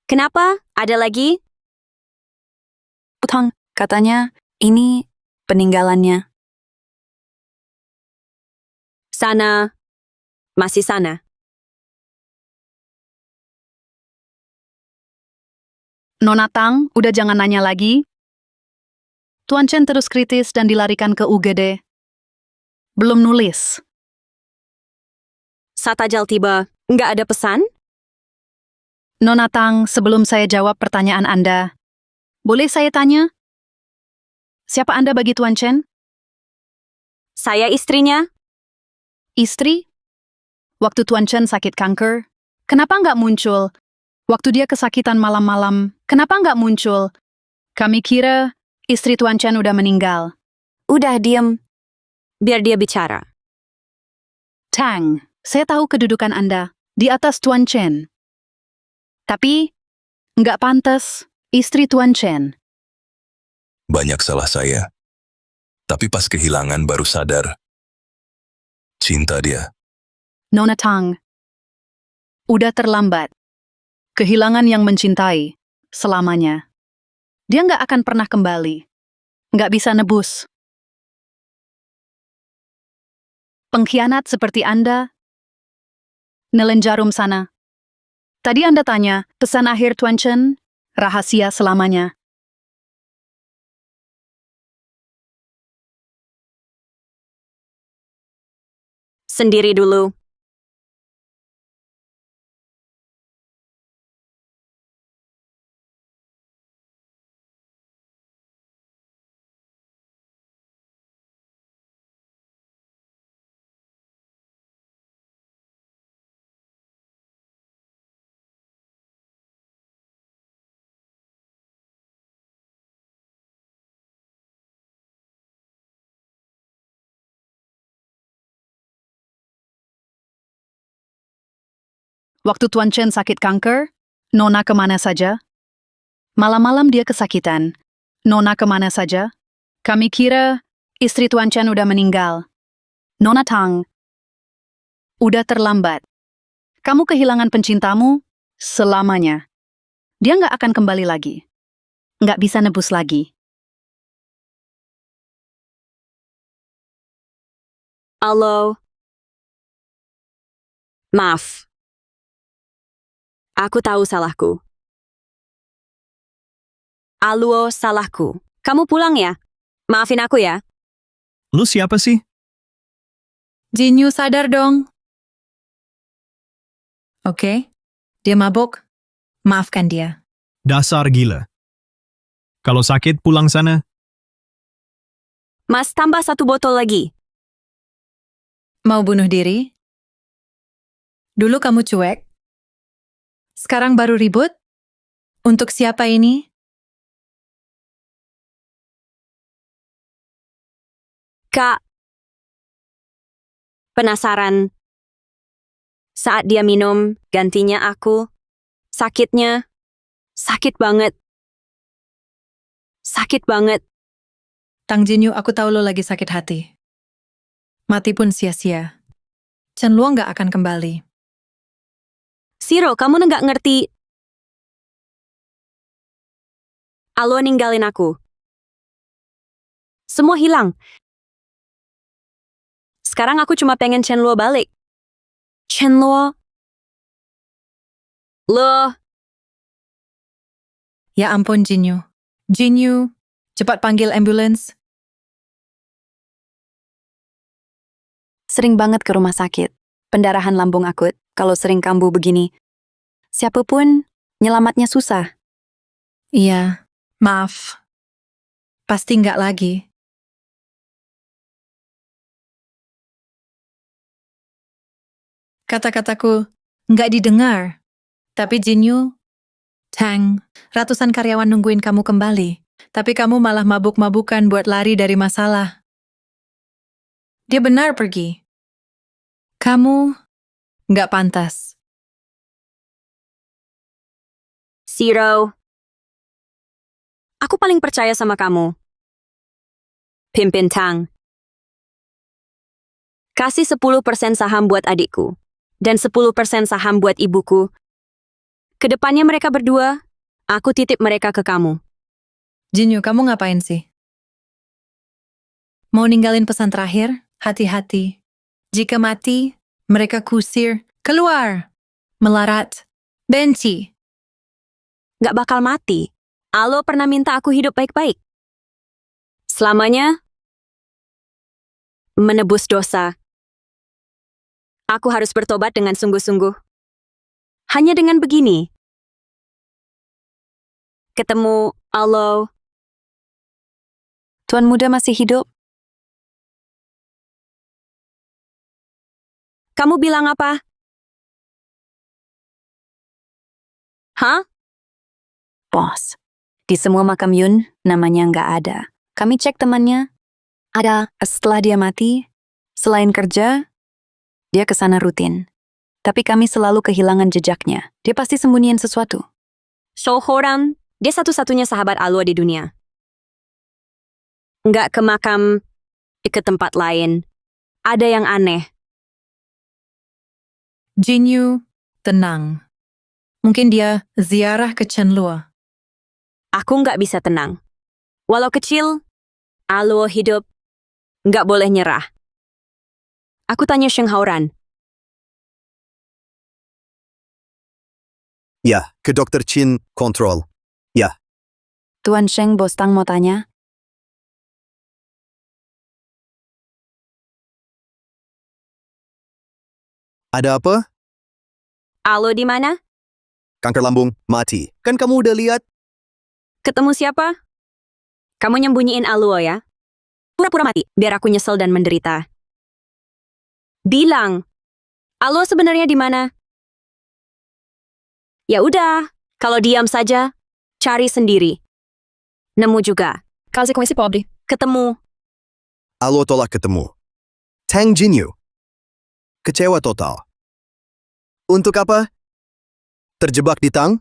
kenapa? Ada lagi? Utang, katanya ini peninggalannya. Sana. Masih sana. Nona Tang, udah jangan nanya lagi. Tuan Chen terus kritis dan dilarikan ke UGD. Belum nulis. Saat ajal tiba, nggak ada pesan? Nona Tang, sebelum saya jawab pertanyaan Anda, boleh saya tanya? Siapa Anda bagi Tuan Chen? Saya istrinya. Istri? Waktu Tuan Chen sakit kanker, kenapa nggak muncul? Waktu dia kesakitan malam-malam, kenapa nggak muncul? Kami kira istri Tuan Chen udah meninggal. Udah diem. Biar dia bicara. Tang, saya tahu kedudukan Anda di atas Tuan Chen. Tapi, nggak pantas istri Tuan Chen. Banyak salah saya. Tapi pas kehilangan baru sadar. Cinta dia. Nona Tang, udah terlambat. Kehilangan yang mencintai selamanya. Dia nggak akan pernah kembali. Nggak bisa nebus. Pengkhianat seperti Anda, nelen jarum sana. Tadi Anda tanya, pesan akhir Tuan Chen, rahasia selamanya. Sendiri dulu. Waktu Tuan Chen sakit kanker, Nona kemana saja? Malam-malam dia kesakitan. Nona kemana saja? Kami kira istri Tuan Chen udah meninggal. Nona Tang, udah terlambat. Kamu kehilangan pencintamu selamanya. Dia nggak akan kembali lagi. Nggak bisa nebus lagi. Halo. Maaf. Aku tahu salahku. Aluo, salahku. Kamu pulang ya? Maafin aku ya. Lu siapa sih? Jinyu sadar dong. Oke, dia mabuk. Maafkan dia. Dasar gila. Kalau sakit, pulang sana. Mas, tambah 1 botol lagi. Mau bunuh diri? Dulu kamu cuek. Sekarang baru ribut? Untuk siapa ini? Kak. Penasaran. Saat dia minum, gantinya aku. Sakitnya. Sakit banget. Sakit banget. Tang Jinyu, aku tahu lo lagi sakit hati. Mati pun sia-sia. Chen Luo nggak akan kembali. Siro, kamu nggak ngerti. Alo ninggalin aku. Semua hilang. Sekarang aku cuma pengen Chen Luo balik. Chen Luo. Luo. Ya ampun, Jinyu. Jinyu, cepat panggil ambulans. Sering banget ke rumah sakit. Pendarahan lambung akut, kalau sering kambuh begini. Siapapun, nyelamatnya susah. Iya, maaf. Pasti nggak lagi. Kata-kataku nggak didengar. Tapi Jinyu, Tang, ratusan karyawan nungguin kamu kembali. Tapi kamu malah mabuk-mabukan buat lari dari masalah. Dia benar pergi. Kamu nggak pantas. Zero. Aku paling percaya sama kamu. Pimpin Tang. Kasih 10% saham buat adikku. Dan 10% saham buat ibuku. Kedepannya mereka berdua, aku titip mereka ke kamu. Jinyu, kamu ngapain sih? Mau ninggalin pesan terakhir? Hati-hati. Jika mati, mereka kusir. Keluar! Melarat. Benci. Gak bakal mati. Alo pernah minta aku hidup baik-baik. Selamanya, menebus dosa. Aku harus bertobat dengan sungguh-sungguh. Hanya dengan begini. Ketemu Alo. Tuan muda masih hidup? Kamu bilang apa? Hah? Bos. Di semua makam Yun, namanya nggak ada. Kami cek temannya. Ada. Setelah dia mati, selain kerja, dia ke sana rutin. Tapi kami selalu kehilangan jejaknya. Dia pasti sembunyiin sesuatu. Shohoran, dia satu-satunya sahabat Alo di dunia. Nggak ke makam, ke tempat lain. Ada yang aneh. Jinyu, tenang. Mungkin dia ziarah ke Chen Luo. Aku nggak bisa tenang. Walau kecil, Alo hidup. Nggak boleh nyerah. Aku tanya Sheng Haoran. Ya, ke Dr. Chin, kontrol. Ya, Tuan Sheng Bostang mau tanya, ada apa? Alo di mana? Kanker lambung, mati. Kan kamu udah lihat? Ketemu siapa? Kamu nyembunyiin Alo ya? Pura-pura mati, biar aku nyesel dan menderita. Bilang, Alo sebenarnya di mana? Ya udah, kalau diam saja, cari sendiri. Nemu juga. Kasih komisi pobre. Ketemu. Alo tolak ketemu. Tang Jinyu. Kecewa total. Untuk apa? Terjebak di Tang?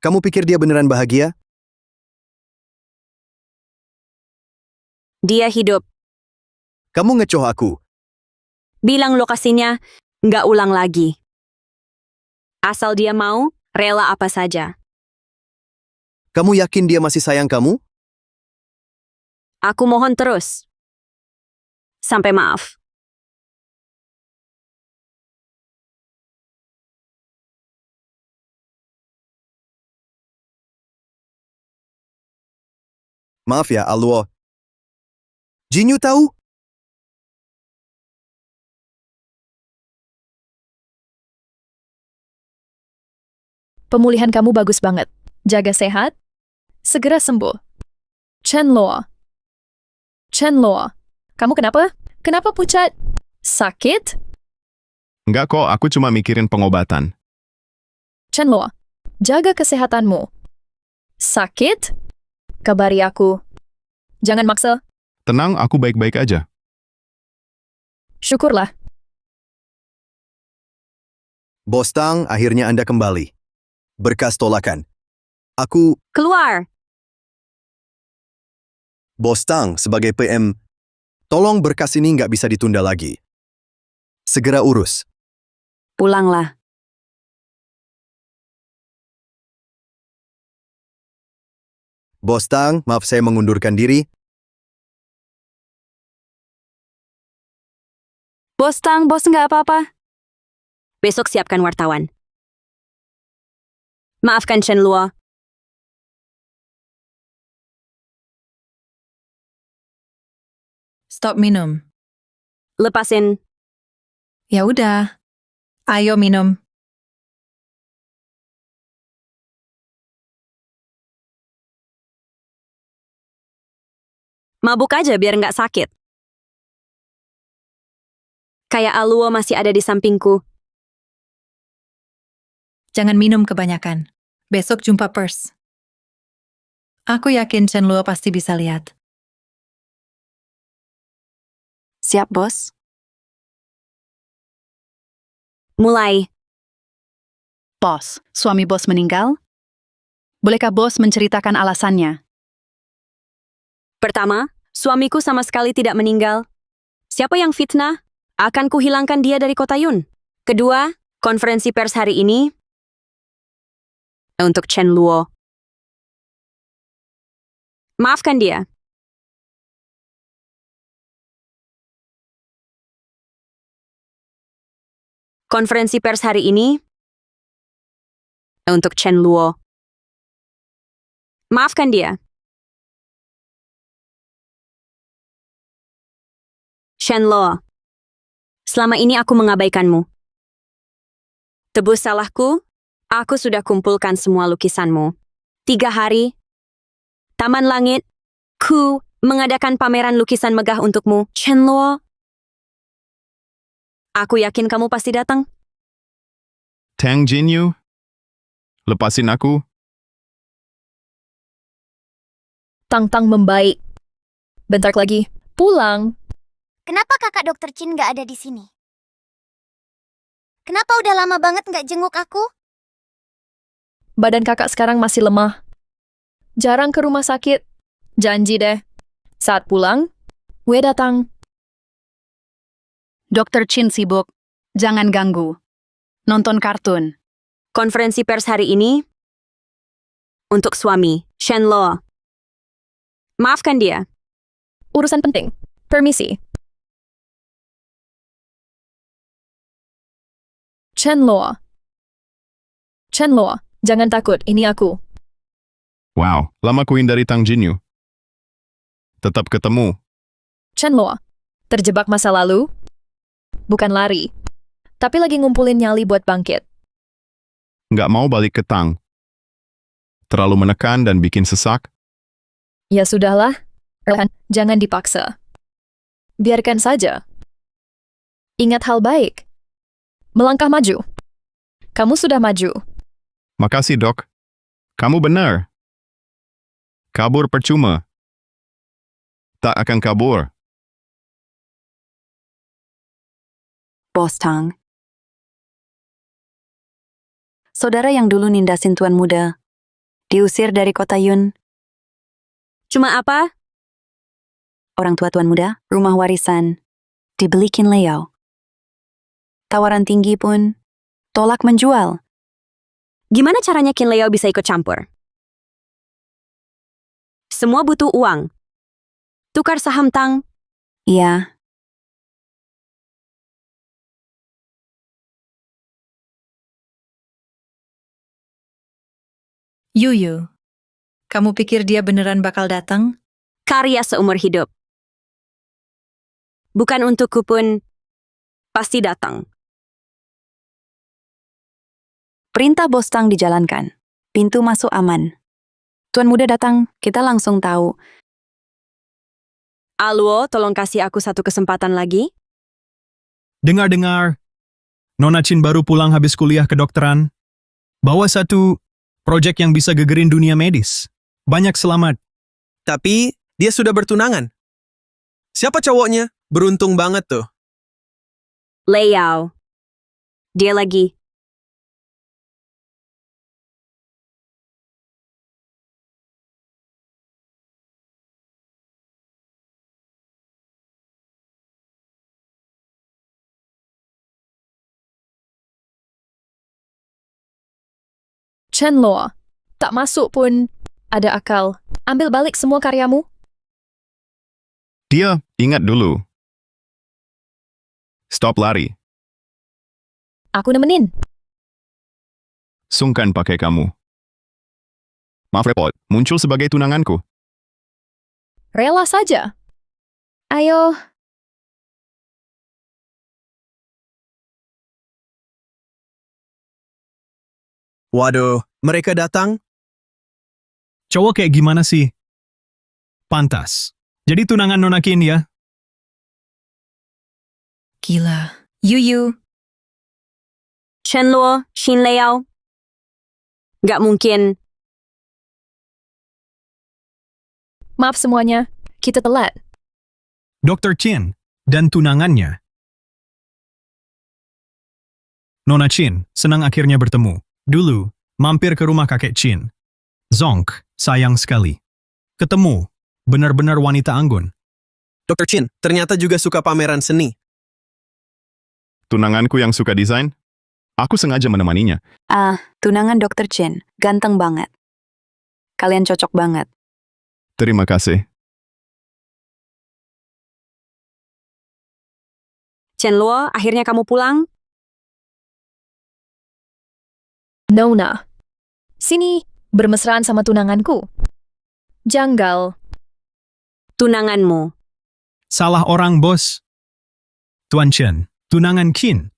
Kamu pikir dia beneran bahagia? Dia hidup. Kamu ngecoh aku. Bilang lokasinya, nggak ulang lagi. Asal dia mau, rela apa saja. Kamu yakin dia masih sayang kamu? Aku mohon terus. Sampai maaf. Maaf ya, Alwo. Jinyu tahu? Pemulihan kamu bagus banget. Jaga sehat. Segera sembuh. Chen Luo. Chen Luo. Kamu kenapa? Kenapa pucat? Sakit? Enggak kok, aku cuma mikirin pengobatan. Chen Luo. Jaga kesehatanmu. Sakit? Kabari aku. Jangan maksa. Tenang, aku baik-baik aja. Syukurlah. Bos Tang, akhirnya Anda kembali. Berkas tolakan. Aku, Keluar. Bos Tang, sebagai PM, tolong berkas ini nggak bisa ditunda lagi. Segera urus. Pulanglah. Bos Tang, maaf saya mengundurkan diri. Bos Tang, bos nggak apa-apa. Besok siapkan wartawan. Maafkan Chen Luo. Stop minum. Lepasin. Ya udah. Ayo minum. Mabuk aja biar nggak sakit. Kayak Aluo masih ada di sampingku. Jangan minum kebanyakan. Besok jumpa pers. Aku yakin Chen Luo pasti bisa lihat. Siap, bos. Mulai. Bos, suami bos meninggal? Bolehkah bos menceritakan alasannya? Pertama, suamiku sama sekali tidak meninggal. Siapa yang fitnah? Akan kuhilangkan dia dari kota Yun. Kedua, konferensi pers hari ini untuk Chen Luo. Maafkan dia. Konferensi pers hari ini untuk Chen Luo. Maafkan dia. Chen Luo, selama ini aku mengabaikanmu. Tebus salahku, aku sudah kumpulkan semua lukisanmu. 3 hari, Taman Langit, ku mengadakan pameran lukisan megah untukmu. Chen Luo, aku yakin kamu pasti datang. Tang Jinyu, lepasin aku. Tang membaik. Bentar lagi, pulang. Kenapa kakak dokter Chin nggak ada di sini? Kenapa udah lama banget nggak jenguk aku? Badan kakak sekarang masih lemah. Jarang ke rumah sakit. Janji deh. Saat pulang, gue datang. Dokter Chin sibuk. Jangan ganggu. Nonton kartun. Konferensi pers hari ini untuk suami, Chen Luo. Maafkan dia. Urusan penting. Permisi. Chen Luo. Chen Luo, jangan takut, ini aku. Wow, lama ku hindari Tang Jinyu. Tetap ketemu. Chen Luo, terjebak masa lalu? Bukan lari. Tapi lagi ngumpulin nyali buat bangkit. Nggak mau balik ke Tang. Terlalu menekan dan bikin sesak. Ya sudahlah, Erlan, jangan dipaksa. Biarkan saja. Ingat hal baik. Melangkah maju. Kamu sudah maju. Makasih, Dok. Kamu benar. Kabur percuma. Tak akan kabur. Bos Tang. Saudara yang dulu nindasin tuan muda, diusir dari kota Yun. Cuma apa? Orang tua tuan muda, rumah warisan, dibeli Qin Liao. Tawaran tinggi pun, tolak menjual. Gimana caranya Qin Liao bisa ikut campur? Semua butuh uang. Tukar saham Tang. Iya. Yuyu, kamu pikir dia beneran bakal datang? Karya seumur hidup. Bukan untukku pun, pasti datang. Perintah Bos Tang dijalankan. Pintu masuk aman. Tuan muda datang, kita langsung tahu. Aluo, tolong kasih aku satu kesempatan lagi. Dengar-dengar, Nona Chin baru pulang habis kuliah kedokteran. Bawa satu proyek yang bisa gegerin dunia medis. Banyak selamat. Tapi dia sudah bertunangan. Siapa cowoknya? Beruntung banget tuh. Liao. Dia lagi. Chen Luo, tak masuk pun ada akal. Ambil balik semua karyamu. Dia, ingat dulu. Stop lari. Aku nemenin. Sungkan pakai kamu. Maaf repot, muncul sebagai tunanganku. Rela saja. Ayo. Waduh, mereka datang? Cowok kayak gimana sih? Pantas. Jadi tunangan Nona Qin ya? Gila. Yuyu. Chen Luo, Xin Liao. Gak mungkin. Maaf semuanya, kita telat. Dr. Qin dan tunangannya. Nona Qin, senang akhirnya bertemu. Dulu, mampir ke rumah kakek Qin. Zonk, sayang sekali. Ketemu, benar-benar wanita anggun. Dr. Chin, ternyata juga suka pameran seni. Tunanganku yang suka desain? Aku sengaja menemaninya. Tunangan Dr. Chin, ganteng banget. Kalian cocok banget. Terima kasih. Chen Luo, akhirnya kamu pulang? Nona. Sini, bermesraan sama tunanganku. Janggal. Tunanganmu. Salah orang, bos. Tuan Chen, tunangan Qin.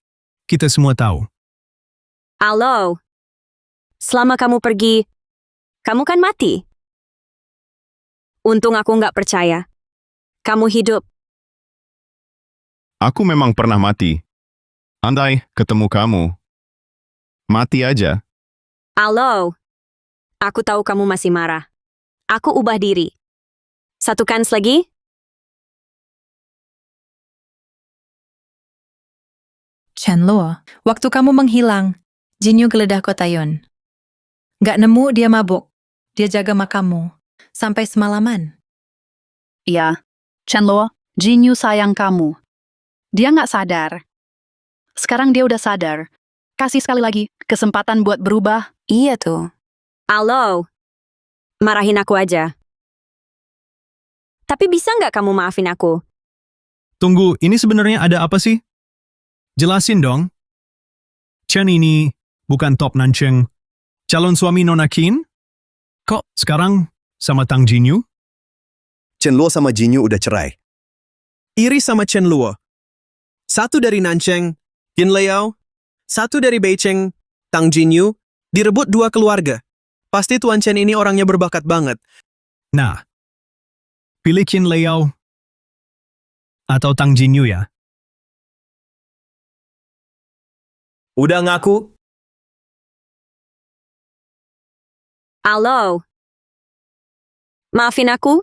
Kita semua tahu. Halo. Selama kamu pergi, kamu kan mati. Untung aku nggak percaya. Kamu hidup. Aku memang pernah mati. Andai ketemu kamu. Mati aja. Halo. Aku tahu kamu masih marah. Aku ubah diri. Satu kans lagi? Chen Luo, waktu kamu menghilang, Jinyu geledah kota Yun. Gak nemu, dia mabuk. Dia jaga makammu. Sampai semalaman. Iya, Chen Luo, Jinyu sayang kamu. Dia nggak sadar. Sekarang dia udah sadar. Kasih sekali lagi kesempatan buat berubah. Iya tuh. Halo. Marahin aku aja. Tapi bisa nggak kamu maafin aku? Tunggu, ini sebenarnya ada apa sih? Jelasin dong. Chen ini bukan top Nancheng, calon suami Nona Qin? Kok sekarang sama Tang Jinyu? Chen Luo sama Jinyu udah cerai. Iri sama Chen Luo. Satu dari Nancheng, Qin Liao. Satu dari Beicheng, Tang Jinyu. Direbut dua keluarga. Pasti Tuan Chen ini orangnya berbakat banget. Nah, pilih Qin Liao atau Tang Jinyu ya. Udah ngaku? Halo. Maafin aku?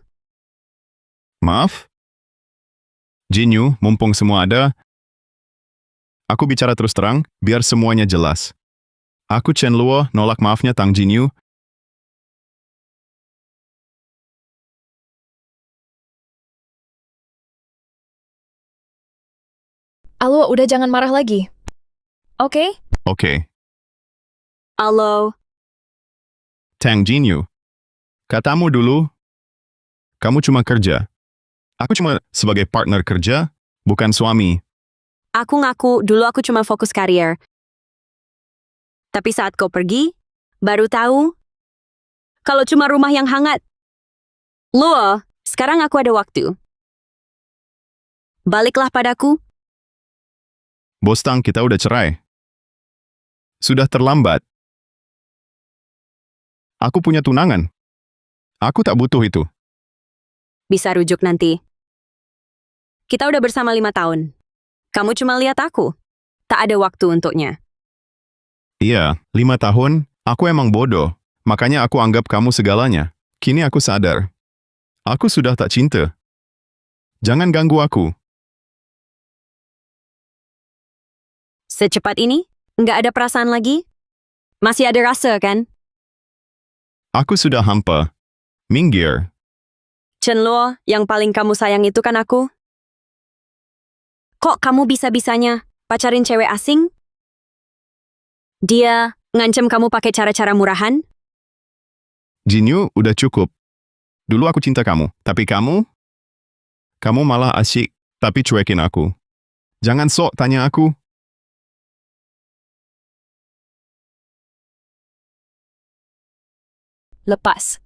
Maaf? Jinyu, mumpung semua ada, aku bicara terus terang, biar semuanya jelas. Aku Chen Luo, nolak maafnya Tang Jinyu. Halo, udah jangan marah lagi. Oke? Oke. Halo. Tang Jinyu. Katamu dulu, kamu cuma kerja. Aku cuma sebagai partner kerja, bukan suami. Aku ngaku dulu aku cuma fokus karier. Tapi saat kau pergi, baru tahu kalau cuma rumah yang hangat. Luo, sekarang aku ada waktu. Baliklah padaku. Bos Tang, kita udah cerai. Sudah terlambat. Aku punya tunangan. Aku tak butuh itu. Bisa rujuk nanti. Kita udah bersama 5 tahun. Kamu cuma lihat aku. Tak ada waktu untuknya. Iya, 5 tahun, aku emang bodoh. Makanya aku anggap kamu segalanya. Kini aku sadar. Aku sudah tak cinta. Jangan ganggu aku. Secepat ini? Nggak ada perasaan lagi? Masih ada rasa, kan? Aku sudah hampa. Minggir. Chen Luo, yang paling kamu sayang itu kan aku? Kok kamu bisa-bisanya pacarin cewek asing? Dia ngancem kamu pakai cara-cara murahan? Jinyu, udah cukup. Dulu aku cinta kamu, tapi kamu malah asyik, tapi cuekin aku. Jangan sok tanya aku. Lepas.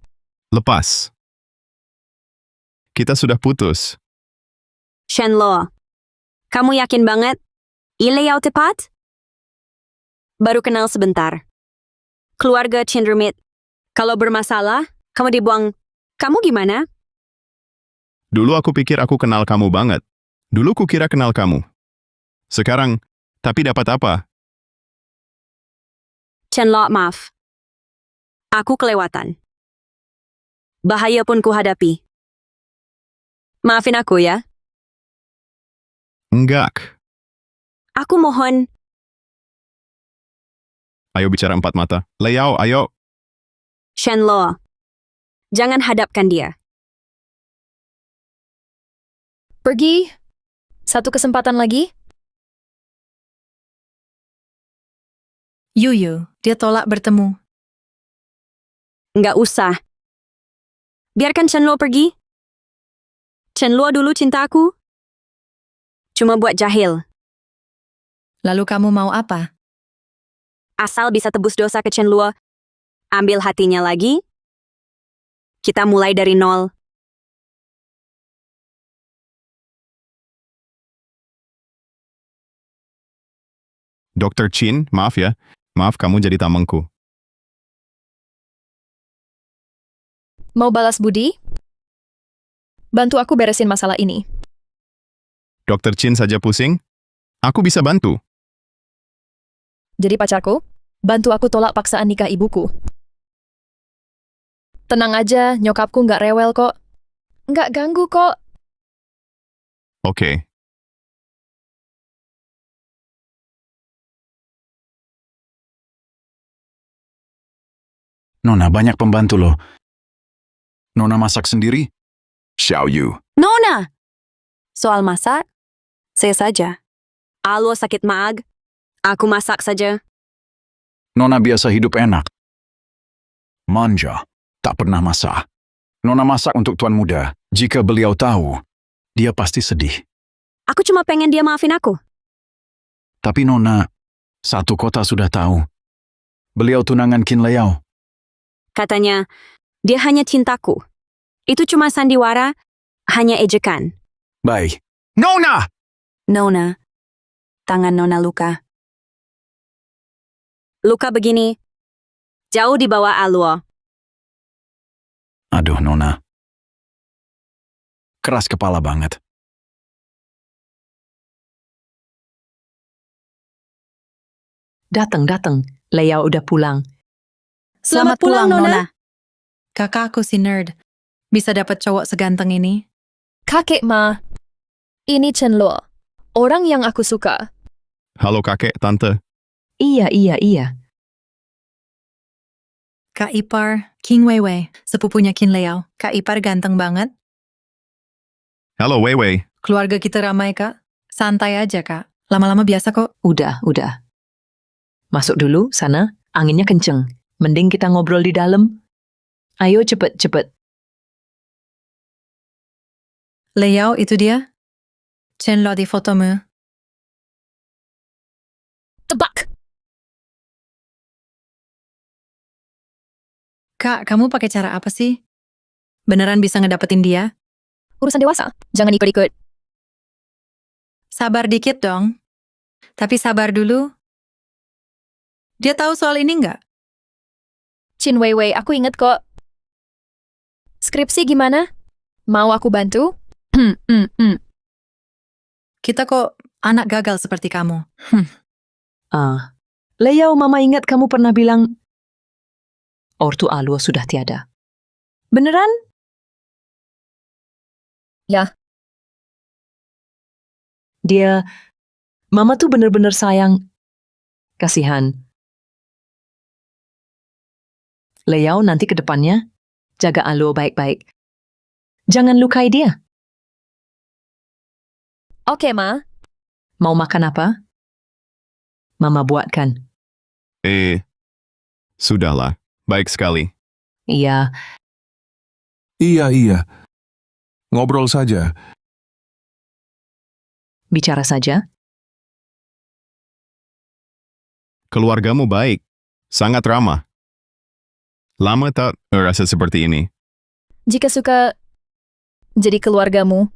Lepas. Kita sudah putus. Shenlo, kamu yakin banget? Ilayao tepat? Baru kenal sebentar. Keluarga Chinrumit. Kalau bermasalah, kamu dibuang. Kamu gimana? Dulu aku pikir aku kenal kamu banget. Dulu kukira kenal kamu. Sekarang, tapi dapat apa? Chenlo, maaf. Aku kelewatan. Bahaya pun kuhadapi. Maafin aku ya. Enggak. Aku mohon. Ayo bicara empat mata. Leyao, ayo. Shenlo, jangan hadapkan dia. Pergi. Satu kesempatan lagi. Yuyu, dia tolak bertemu. Nggak usah. Biarkan Chenlo pergi. Chenlo dulu cinta aku. Cuma buat jahil. Lalu kamu mau apa? Asal bisa tebus dosa ke Chenlo, ambil hatinya lagi. Kita mulai dari nol. Dr. Chin, maaf ya. Maaf kamu jadi tamengku. Mau balas budi? Bantu aku beresin masalah ini. Dr. Chin saja pusing? Aku bisa bantu. Jadi pacarku, bantu aku tolak paksaan nikah ibuku. Tenang aja, nyokapku nggak rewel kok. Nggak ganggu kok. Oke. Nona, banyak pembantu loh. Nona masak sendiri? Xiao Yu. Nona! Soal masak, saya saja. Alo sakit maag. Aku masak saja. Nona biasa hidup enak. Manja, tak pernah masak. Nona masak untuk tuan muda. Jika beliau tahu, dia pasti sedih. Aku cuma pengen dia maafin aku. Tapi Nona, satu kota sudah tahu. Beliau tunangan Qin Leyao. Katanya, dia hanya cintaku. Itu cuma sandiwara, hanya ejekan. Baik. Nona! Nona, tangan Nona luka. Luka begini, jauh di bawah Aluo. Aduh, Nona. Keras kepala banget. Datang. Leyao udah pulang. Selamat pulang, Nona. Kakak aku si nerd. Bisa dapat cowok seganteng ini? Kakek Ma, ini Chenlo, orang yang aku suka. Halo kakek, tante. Iya. Kak Ipar, King Weiwei, sepupunya Qin Leyao. Kak Ipar ganteng banget. Halo Weiwei. Keluarga kita ramai, Kak. Santai aja, Kak. Lama-lama biasa kok. Udah. Masuk dulu sana, anginnya kenceng. Mending kita ngobrol di dalam. Ayo cepet. Leyao itu dia. Chenlo di fotomu. Tebak! Kak, kamu pakai cara apa sih? Beneran bisa ngedapetin dia? Urusan dewasa, jangan ikut-ikut. Sabar dikit dong. Tapi sabar dulu. Dia tahu soal ini nggak? Chin Weiwei, aku inget kok. Skripsi gimana? Mau aku bantu? Kita kok anak gagal seperti kamu. Leyao, Mama ingat kamu pernah bilang ortu Aluo sudah tiada. Beneran? Ya. Mama tuh bener-bener sayang. Kasihan. Leyao, nanti ke depannya, jaga Aluo baik-baik. Jangan lukai dia. Oke, Ma. Mau makan apa? Mama buatkan. Sudahlah. Baik sekali. Iya. Iya. Ngobrol saja. Bicara saja. Keluargamu baik, sangat ramah. Lama tak rasa seperti ini. Jika suka jadi keluargamu,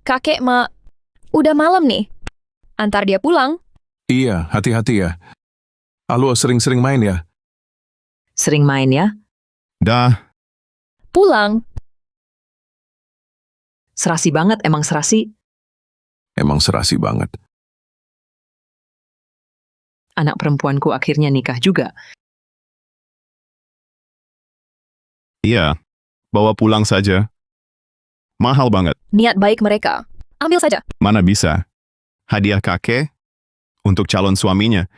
kakek mak, udah malam nih. Antar dia pulang. Iya, hati-hati ya. Alu sering-sering main ya. Sering main ya? Dah, Pulang. Serasi banget, emang serasi. Emang serasi banget. Anak perempuanku akhirnya nikah juga. iya. Bawa pulang saja. Mahal banget. Niat baik mereka. Ambil saja. Mana bisa? Hadiah kakek untuk calon suaminya.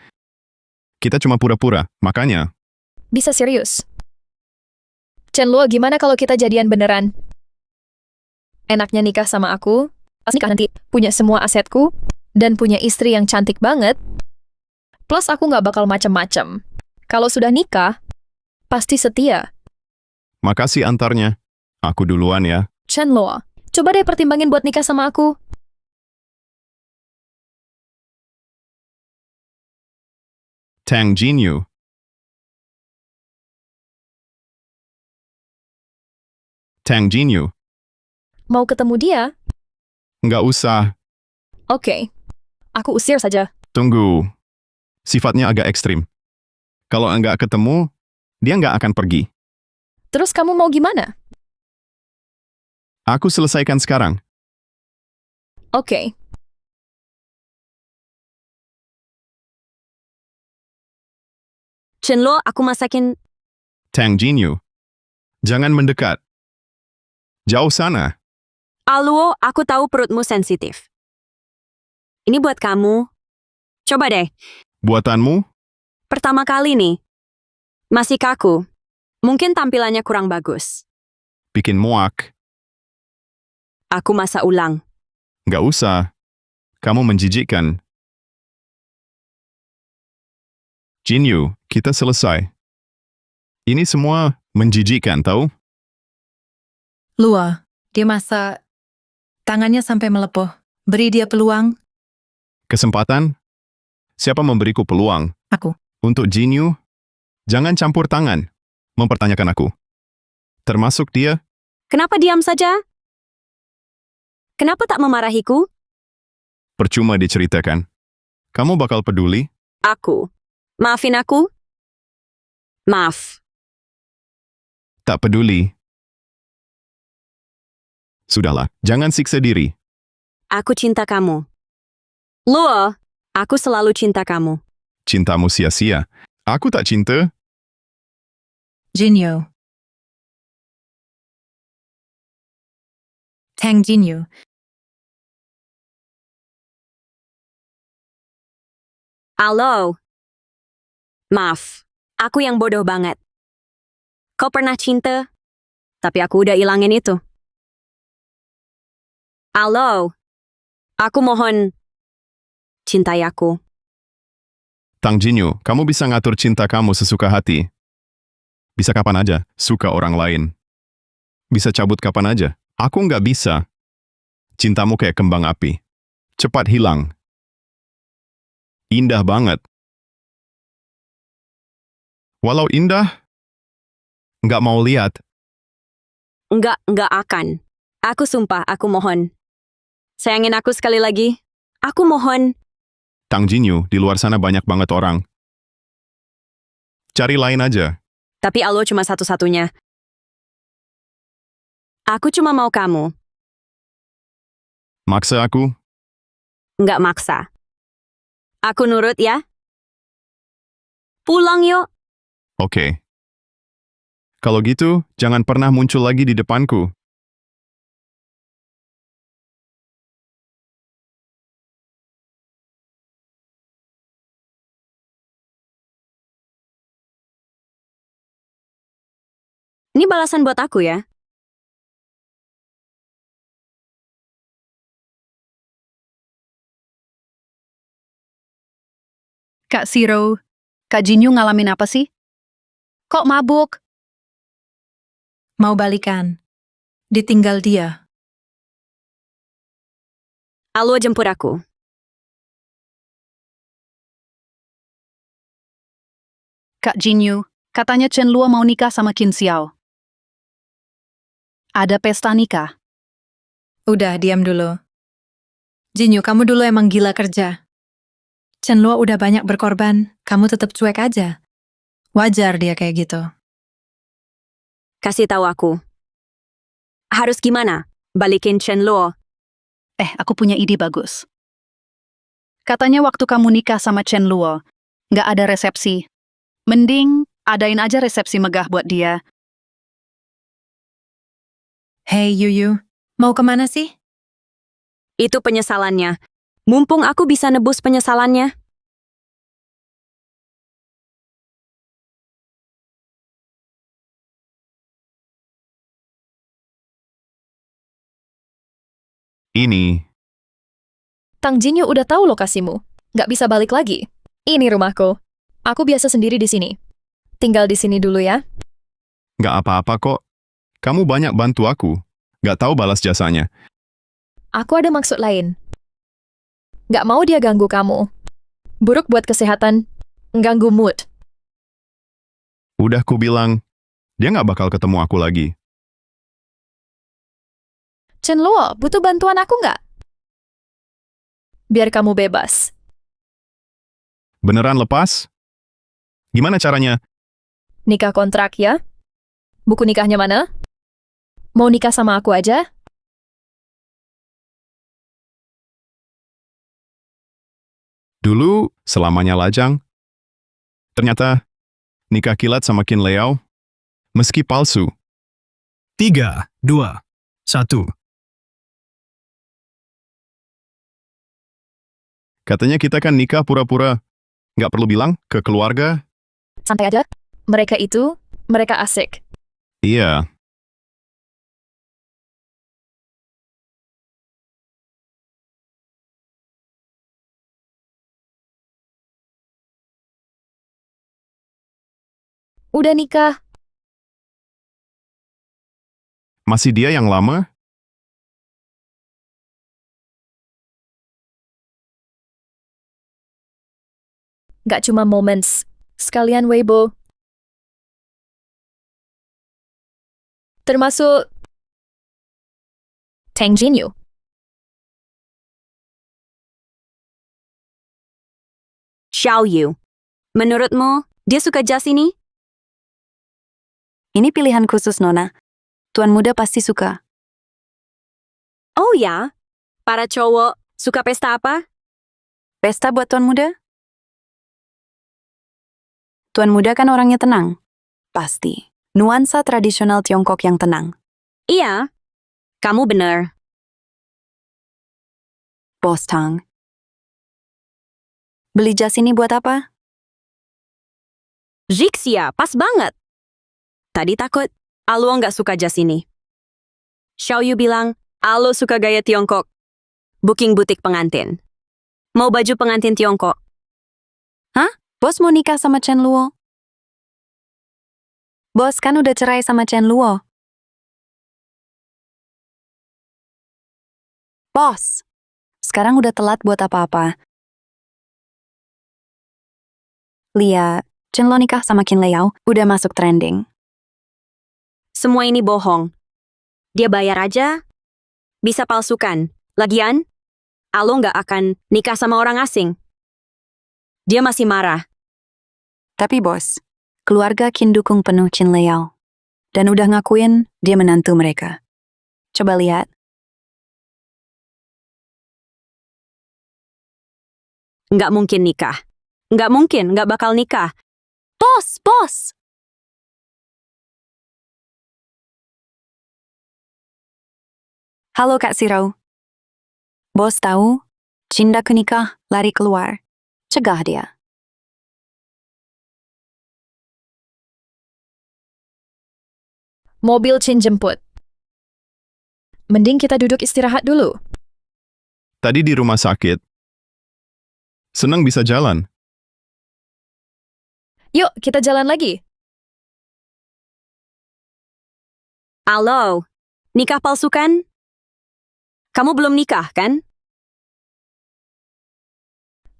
Kita cuma pura-pura, makanya. Bisa serius. Chenluo, gimana kalau kita jadian beneran? Enaknya nikah sama aku, pas nikah nanti punya semua asetku, dan punya istri yang cantik banget. Plus aku nggak bakal macem-macem. Kalau sudah nikah, pasti setia. Makasih antarnya. Aku duluan ya. Chenluo, coba deh pertimbangin buat nikah sama aku. Tang Jinyu. Tang Jinyu. Mau ketemu dia? Nggak usah. Oke. Aku usir saja. Tunggu. Sifatnya agak ekstrim. Kalau nggak ketemu, dia nggak akan pergi. Terus kamu mau gimana? Aku selesaikan sekarang. Oke. Chenluo, aku masakin. Tang Jinyu. Jangan mendekat. Jauh sana. Aluo, aku tahu perutmu sensitif. Ini buat kamu. Coba deh, Buatanmu? pertama kali nih. Masih kaku. Mungkin tampilannya kurang bagus. Bikin muak. Aku masak ulang. Nggak usah. Kamu menjijikkan. Jinyu, kita selesai. Ini semua menjijikkan, tahu? Luo, dia masak tangannya sampai melepuh. Beri dia peluang. Kesempatan? Siapa memberiku peluang? Aku. Untuk Jinyu, jangan campur tangan. Mempertanyakan aku. Termasuk dia. Kenapa diam saja? Kenapa tak memarahiku? Percuma diceritakan. Kamu bakal peduli? Aku. Maafin aku? Maaf. Tak peduli. Sudahlah, jangan siksa diri. Aku cinta kamu. Luo, aku selalu cinta kamu. Cintamu sia-sia. Aku tak cinta. Jinyu. Tang Jinyu. Halo. Maaf, aku yang bodoh banget. Kau pernah cinta? Tapi aku udah ilangin itu. Halo. Aku mohon. Cintai aku. Tang Jinyu, kamu bisa ngatur cinta kamu sesuka hati. Bisa kapan aja, suka orang lain. Bisa cabut kapan aja. Aku nggak bisa. Cintamu kayak kembang api. Cepat hilang. Indah banget. Walau indah, nggak mau lihat. Nggak akan. Aku sumpah, aku mohon. Sayangin aku sekali lagi. Aku mohon. Tang Jinyu, di luar sana banyak banget orang. Cari lain aja. Tapi Alo cuma satu-satunya. Aku cuma mau kamu. Maksa aku? Nggak maksa. Aku nurut ya. Pulang yuk. Oke. Kalau gitu, jangan pernah muncul lagi di depanku. Ini balasan buat aku ya. Kak Siro, Kak Jinyu ngalamin apa sih? Kok mabuk? Mau balikan. ditinggal dia. Alo jemput aku. Kak Jinyu, katanya Chen Luo mau nikah sama Qin Xiao. Ada pesta nikah. Udah, diam dulu. Jinyu, kamu dulu emang gila kerja. Chen Luo udah banyak berkorban, kamu tetap cuek aja. Wajar dia kayak gitu. Kasih tahu aku. Harus gimana? Balikin Chen Luo. Aku punya ide bagus. Katanya waktu kamu nikah sama Chen Luo, nggak ada resepsi. Mending adain aja resepsi megah buat dia. Hey Yuyu, mau kemana sih? Itu penyesalannya. Mumpung aku bisa nebus penyesalannya. Ini, Tang Jinyu udah tahu lokasimu. Nggak bisa balik lagi. Ini rumahku. Aku biasa sendiri di sini. Tinggal di sini dulu ya. nggak apa-apa kok. Kamu banyak bantu aku. Nggak tahu balas jasanya. Aku ada maksud lain. Nggak mau dia ganggu kamu. Buruk buat kesehatan. Ganggu mood. Udah ku bilang, dia nggak bakal ketemu aku lagi. Chen Luo, butuh bantuan aku nggak? Biar kamu bebas. Beneran lepas? Gimana caranya? Nikah kontrak ya? Buku nikahnya mana? Mau nikah sama aku aja? Dulu, selamanya lajang. Ternyata, nikah kilat sama Qin Liao, meski palsu. 3, 2, 1. Katanya kita kan nikah pura-pura. Nggak perlu bilang ke keluarga. Santai aja. Mereka asik. Iya. Udah nikah. Masih dia yang lama? Nggak cuma moments. Sekalian Weibo. Termasuk Tang Jinyu. Xiao Yu. Menurutmu, dia suka jas ini? Ini pilihan khusus, Nona. Tuan muda pasti suka. Oh ya? Para cowok suka pesta apa? Pesta buat tuan muda? Tuan muda kan orangnya tenang. Pasti. Nuansa tradisional Tiongkok yang tenang. Iya. Kamu benar. Bos Tang. Beli jas ini buat apa? Zixia, pas banget. Tadi takut Alo nggak suka jas ini. Xiao Yu bilang, Alo suka gaya Tiongkok. Booking butik pengantin. Mau baju pengantin Tiongkok. Hah? Bos mau nikah sama Chen Luo? Bos kan udah cerai sama Chen Luo. Bos, sekarang udah telat buat apa-apa. Lihat, Chen Luo nikah sama Qin Liao udah masuk trending. Semua ini bohong. Dia bayar aja. Bisa palsukan. Lagian, Alo nggak akan nikah sama orang asing. Dia masih marah. Tapi bos, keluarga Qin dukung penuh Qin Liao. Dan udah ngakuin dia menantu mereka. Coba lihat. Nggak mungkin nikah. Nggak mungkin, nggak bakal nikah. Bos, bos! Halo Kak Siro. Bos tahu, Cinda nikah, lari keluar. Cegah dia. Mobil Chin jemput. Mending kita duduk istirahat dulu. Tadi di rumah sakit. Senang bisa jalan. Yuk, kita jalan lagi. Alo, Nikah palsu kan? Kamu belum nikah, kan?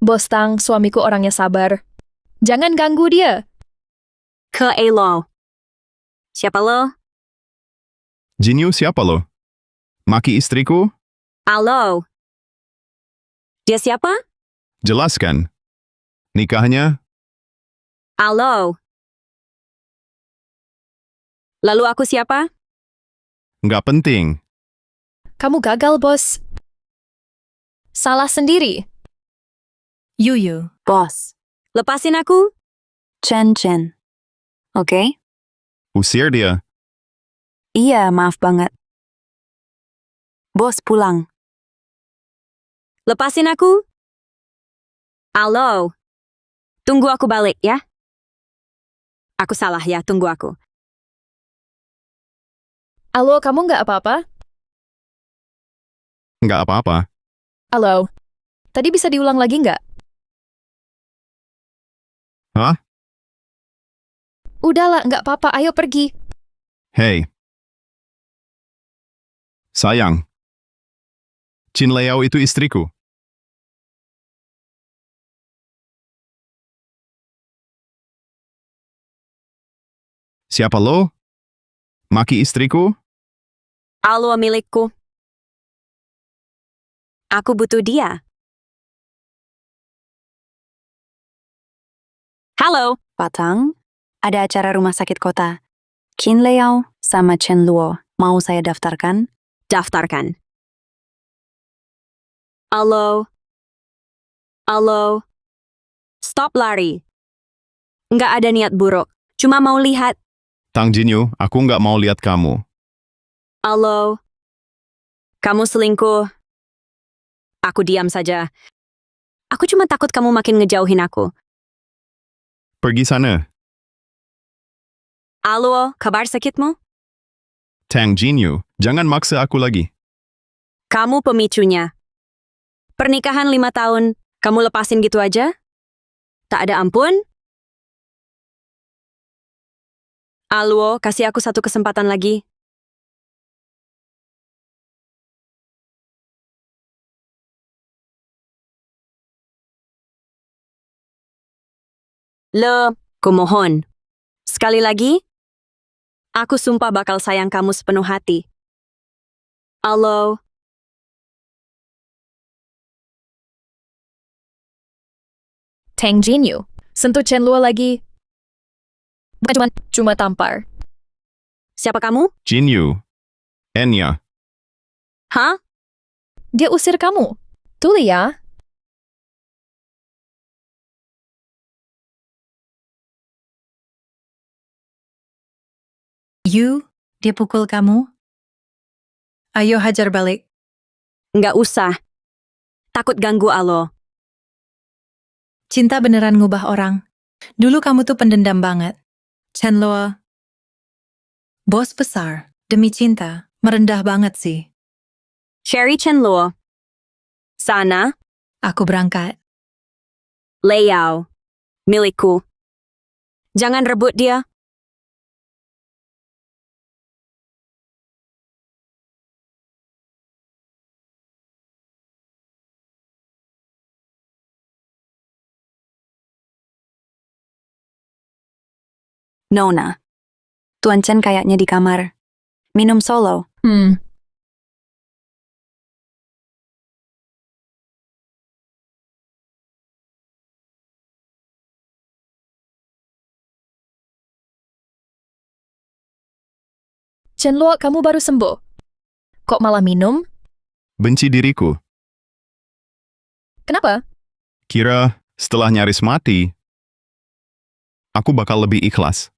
Bos Tang, suamiku orangnya sabar. Jangan ganggu dia. Ke Elo. Siapa lo? Jinyu siapa lo? Maki istriku? Alo. Dia siapa? Jelaskan. Nikahnya? Alo. Lalu aku siapa? Nggak penting. Kamu gagal, bos. Salah sendiri. Yuyu. Bos, Lepasin aku? Chen. Oke? Usir dia. Iya, maaf banget. Bos pulang. Lepasin aku? Alo. Tunggu aku balik, ya? Aku salah ya, tunggu aku. Halo, kamu nggak apa-apa? Nggak apa-apa. Halo. Tadi bisa diulang lagi nggak? Hah? Udahlah, nggak apa-apa. Ayo pergi. Hei. Sayang. Chin Liao itu istriku. Siapa lo? Maki istriku? Alo milikku. Aku butuh dia. Halo. Patang, ada acara rumah sakit kota. Qin Liao sama Chen Luo. Mau saya daftarkan? Daftarkan. Halo. Halo. Stop lari. Nggak ada niat buruk. Cuma mau lihat. Tang Jinyu, aku nggak mau lihat kamu. Halo. Kamu selingkuh. Aku diam saja. Aku cuma takut kamu makin ngejauhin aku. Pergi sana. Halo, kabar sakitmu? Tang Jinyu, jangan maksa aku lagi. Kamu pemicunya. Pernikahan 5 tahun, kamu lepasin gitu aja? Tak ada ampun? Halo, kasih aku satu kesempatan lagi. Kumohon. Sekali lagi, aku sumpah bakal sayang kamu sepenuh hati. Halo. Tang Jinyu. Sentuh Chen Luo lagi. Bukan cuma tampar. Siapa kamu? Jinyu. Enya. Hah? Dia usir kamu. Tuli ya. Dia pukul kamu? Ayo hajar balik. Nggak usah. Takut ganggu Alo. Cinta beneran ngubah orang. Dulu kamu tuh pendendam banget. Chen Luo. Bos besar, demi cinta, merendah banget sih. Sherry Chen Luo. Sana. Aku berangkat. Liao. Milikku. Jangan rebut dia. Nona. Tuan Chen kayaknya di kamar. Minum solo. Chen Luo, kamu baru sembuh. Kok malah minum? Benci diriku. Kenapa? Kira setelah nyaris mati, aku bakal lebih ikhlas.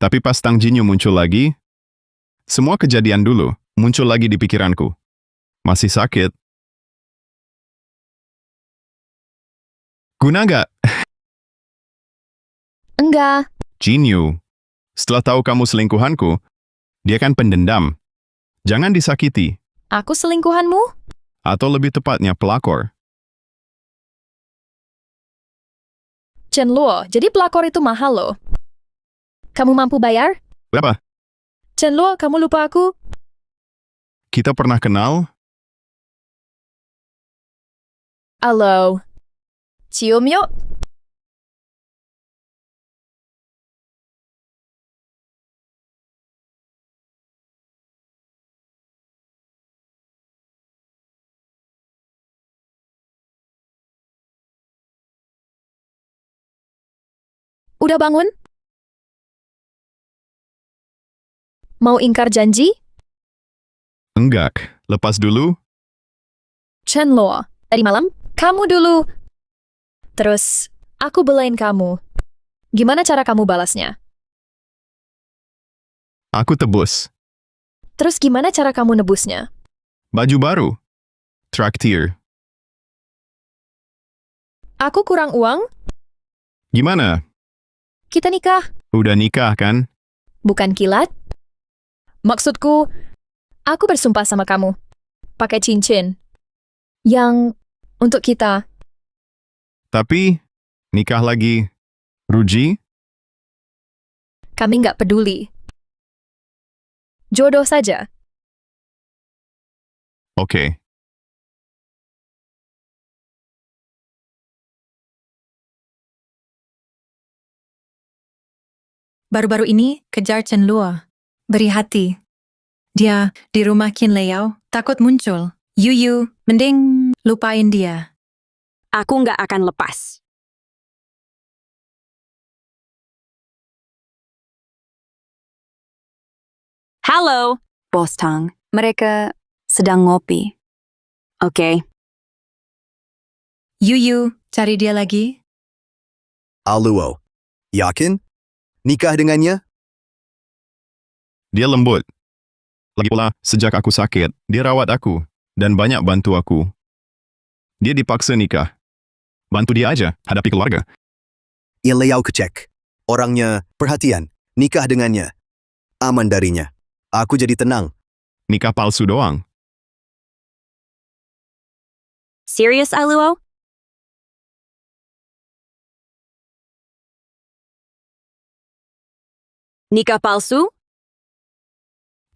Tapi pas Tang Jinyu muncul lagi, semua kejadian dulu muncul lagi di pikiranku. Masih sakit. Guna nggak? Enggak. Jinyu, setelah tahu kamu selingkuhanku, dia kan pendendam. Jangan disakiti. Aku selingkuhanmu? Atau lebih tepatnya pelakor. Chen Luo, jadi pelakor itu mahal loh. Kamu mampu bayar? Berapa? Chen Luo, kamu lupa aku? Kita pernah kenal? Halo. Cium yuk. Udah bangun? Mau ingkar janji? Enggak. Lepas dulu. Chen Luo, tadi malam kamu dulu. Terus aku belain kamu. Gimana cara kamu balasnya? Aku tebus. Terus gimana cara kamu nebusnya? Baju baru. Traktir. Aku kurang uang? Gimana? Kita nikah. Udah nikah kan? Bukan kilat? Maksudku, aku bersumpah sama kamu. Pakai cincin. Yang untuk kita. Tapi, nikah lagi. Rugi? Kami nggak peduli. Jodoh saja. Oke. Baru-baru ini kejar Chen Luo. Beri hati. Dia di rumah Qin Leyao takut muncul. Yuyu, mending lupain dia. Aku nggak akan lepas. Halo. Bos Tang, mereka sedang ngopi. Oke. Yuyu, cari dia lagi. Aluo. Yakin? Nikah dengannya? Dia lembut. Lagi pula, sejak aku sakit, dia rawat aku dan banyak bantu aku. Dia dipaksa nikah. Bantu dia aja, hadapi keluarga. Qin Leyao kecek. Orangnya perhatian. Nikah dengannya. Aman darinya. Aku jadi tenang. Nikah palsu doang. Serius, Aluo? Nikah palsu?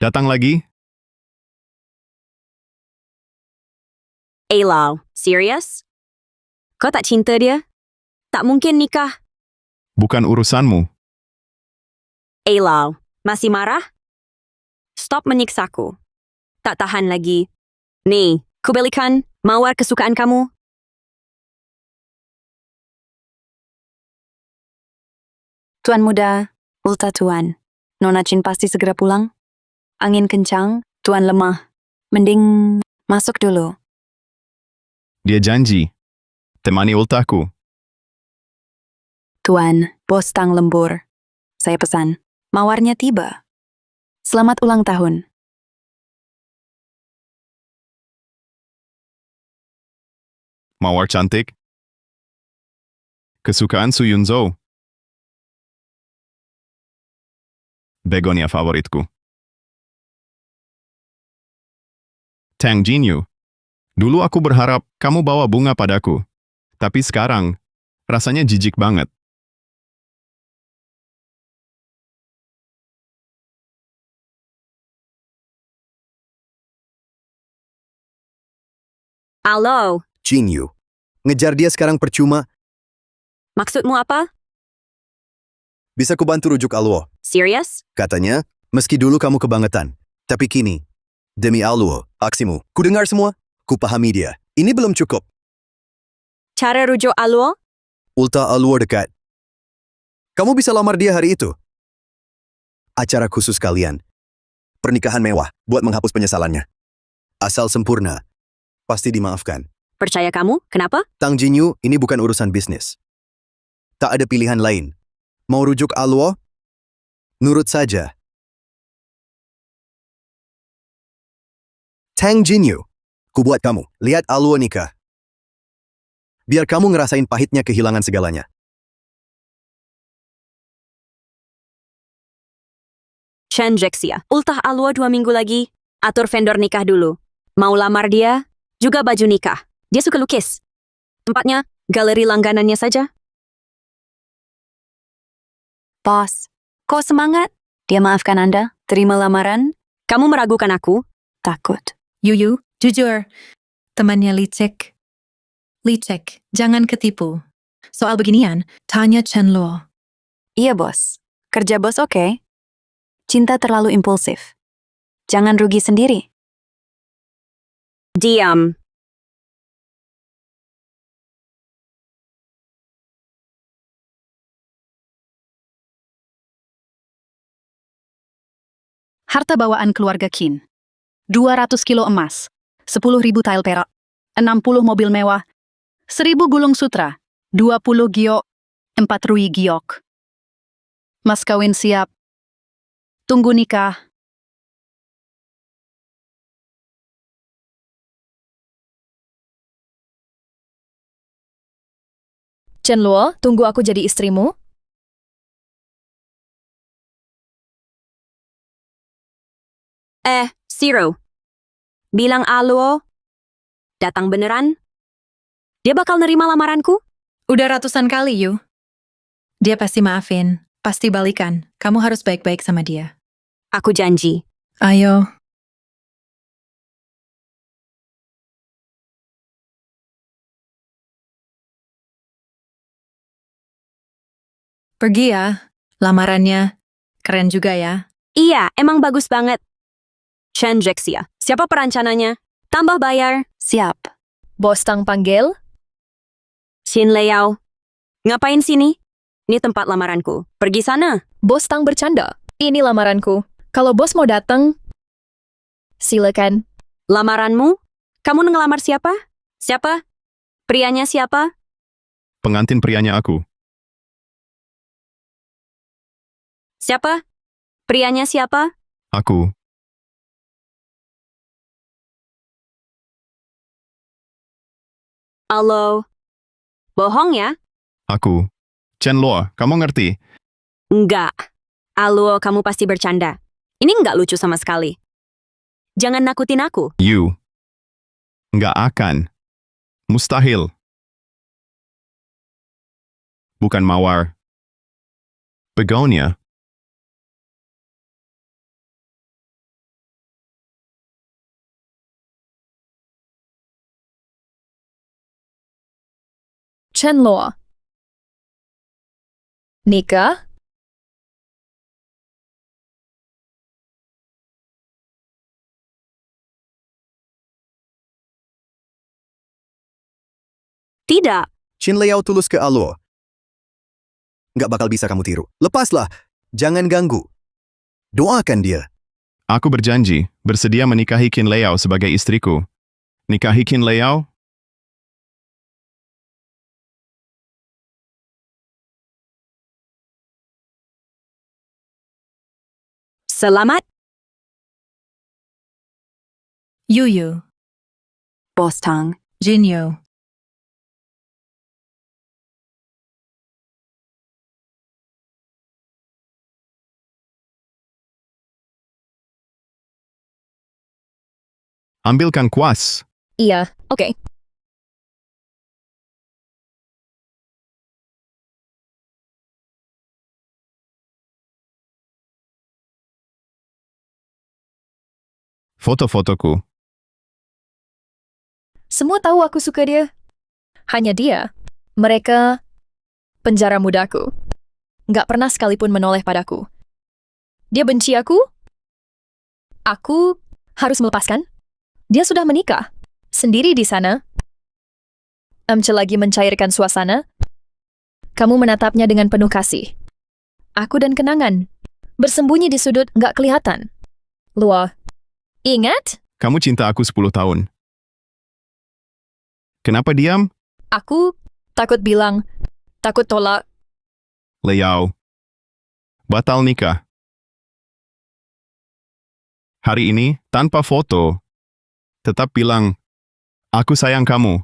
Datang lagi? Lau, serius? Kau tak cinta dia? Tak mungkin nikah. Bukan urusanmu. Lau, masih marah? Stop menyiksaku. Tak tahan lagi. Nih, kubelikan mawar kesukaan kamu. Tuan muda, ulta tuan. Nona Chin pasti segera pulang. Angin kencang, tuan lemah. Mending masuk dulu. Dia janji. Temani ultaku. Tuan, bos Tang lembur. Saya pesan, mawarnya tiba. Selamat ulang tahun. Mawar cantik. Kesukaan Su Yunzhou. Begonia favoritku. Tang Jinyu. Dulu aku berharap kamu bawa bunga padaku. Tapi sekarang, rasanya jijik banget. Halo, Jinyu. Ngejar dia sekarang percuma. maksudmu apa? Bisa kubantu rujuk Aluo. Serius? Katanya, meski dulu kamu kebangetan. Tapi kini, demi Aluo, aksimu. Ku dengar semua. Ku pahami dia. Ini belum cukup. Cara rujuk Aluo? Ulta Aluo dekat. Kamu bisa lamar dia hari itu. Acara khusus kalian. Pernikahan mewah buat menghapus penyesalannya. Asal sempurna. Pasti dimaafkan. Percaya kamu? Kenapa? Tang Jinyu, ini bukan urusan bisnis. Tak ada pilihan lain. Mau rujuk Aluo? Nurut saja. Tang Jinyu, ku buat kamu. Lihat Aluo nikah. Biar kamu ngerasain pahitnya kehilangan segalanya. Chen Jexia. Ultah Aluo 2 minggu lagi. Atur vendor nikah dulu. Mau lamar dia? Juga baju nikah. Dia suka lukis. Tempatnya, galeri langganannya saja. Bos, kok semangat? Dia maafkan Anda? Terima lamaran? Kamu meragukan aku? takut. Yuyu, jujur. Temannya licik. Licik, jangan ketipu. Soal beginian, tanya Chen Luo. Iya, bos. Kerja bos oke. Cinta terlalu impulsif. Jangan rugi sendiri. Diam. Harta bawaan keluarga Qin. 200 kilo emas, 10.000 tile perak, 60 mobil mewah, 1.000 gulung sutra, 20 giok, 4 rui giok. Mas kawin siap. Tunggu nikah. Chen Luo, tunggu aku jadi istrimu. Zero. Bilang Aluo. Datang beneran? Dia bakal nerima lamaranku? Udah ratusan kali, Yu. Dia pasti maafin, pasti balikan. Kamu harus baik-baik sama dia. Aku janji. Ayo. Pergi ya, lamarannya. Keren juga ya. Iya, emang bagus banget. Chen Jexia. Siapa perancananya? Tambah bayar. Siap. Bos Tang panggil. Xin Liao. Ngapain sini? Ini tempat lamaranku. Pergi sana. Bos Tang bercanda. Ini lamaranku. Kalau bos mau datang, silakan. Lamaranmu? Kamu ngelamar siapa? Siapa? Prianya siapa? Pengantin prianya aku. Siapa? Prianya siapa? Aku. Halo. Bohong ya? Aku. Chen Luo, kamu ngerti? Enggak. Aluo, kamu pasti bercanda. Ini enggak lucu sama sekali. Jangan nakutin aku. You. Nggak akan. Mustahil. Bukan mawar. Begonia. Chen Luo. Nikah? Tidak. Chin Liao tulus ke Aluo. Nggak bakal bisa kamu tiru. Lepaslah. Jangan ganggu. Doakan dia. Aku berjanji, bersedia menikahi Qin Liao sebagai istriku. Nikahi Qin Liao? Selamat. Yuyu, Bos Tang. Jinyo. Ambilkan kuas. Iya, oke. Foto-fotoku. Semua tahu aku suka dia. Hanya dia. Mereka penjara mudaku. Nggak pernah sekalipun menoleh padaku. Dia benci aku. Aku harus melepaskan. Dia sudah menikah. Sendiri di sana. Lagi mencairkan suasana. Kamu menatapnya dengan penuh kasih. Aku dan kenangan. Bersembunyi di sudut nggak kelihatan. Luo. Ingat? Kamu cinta aku 10 tahun. Kenapa diam? Aku takut bilang. Takut tolak. Liao. Batal nikah. Hari ini, tanpa foto. Tetap bilang, aku sayang kamu.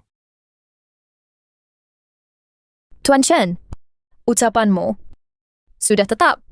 Tuan Chen, ucapanmu sudah tetap.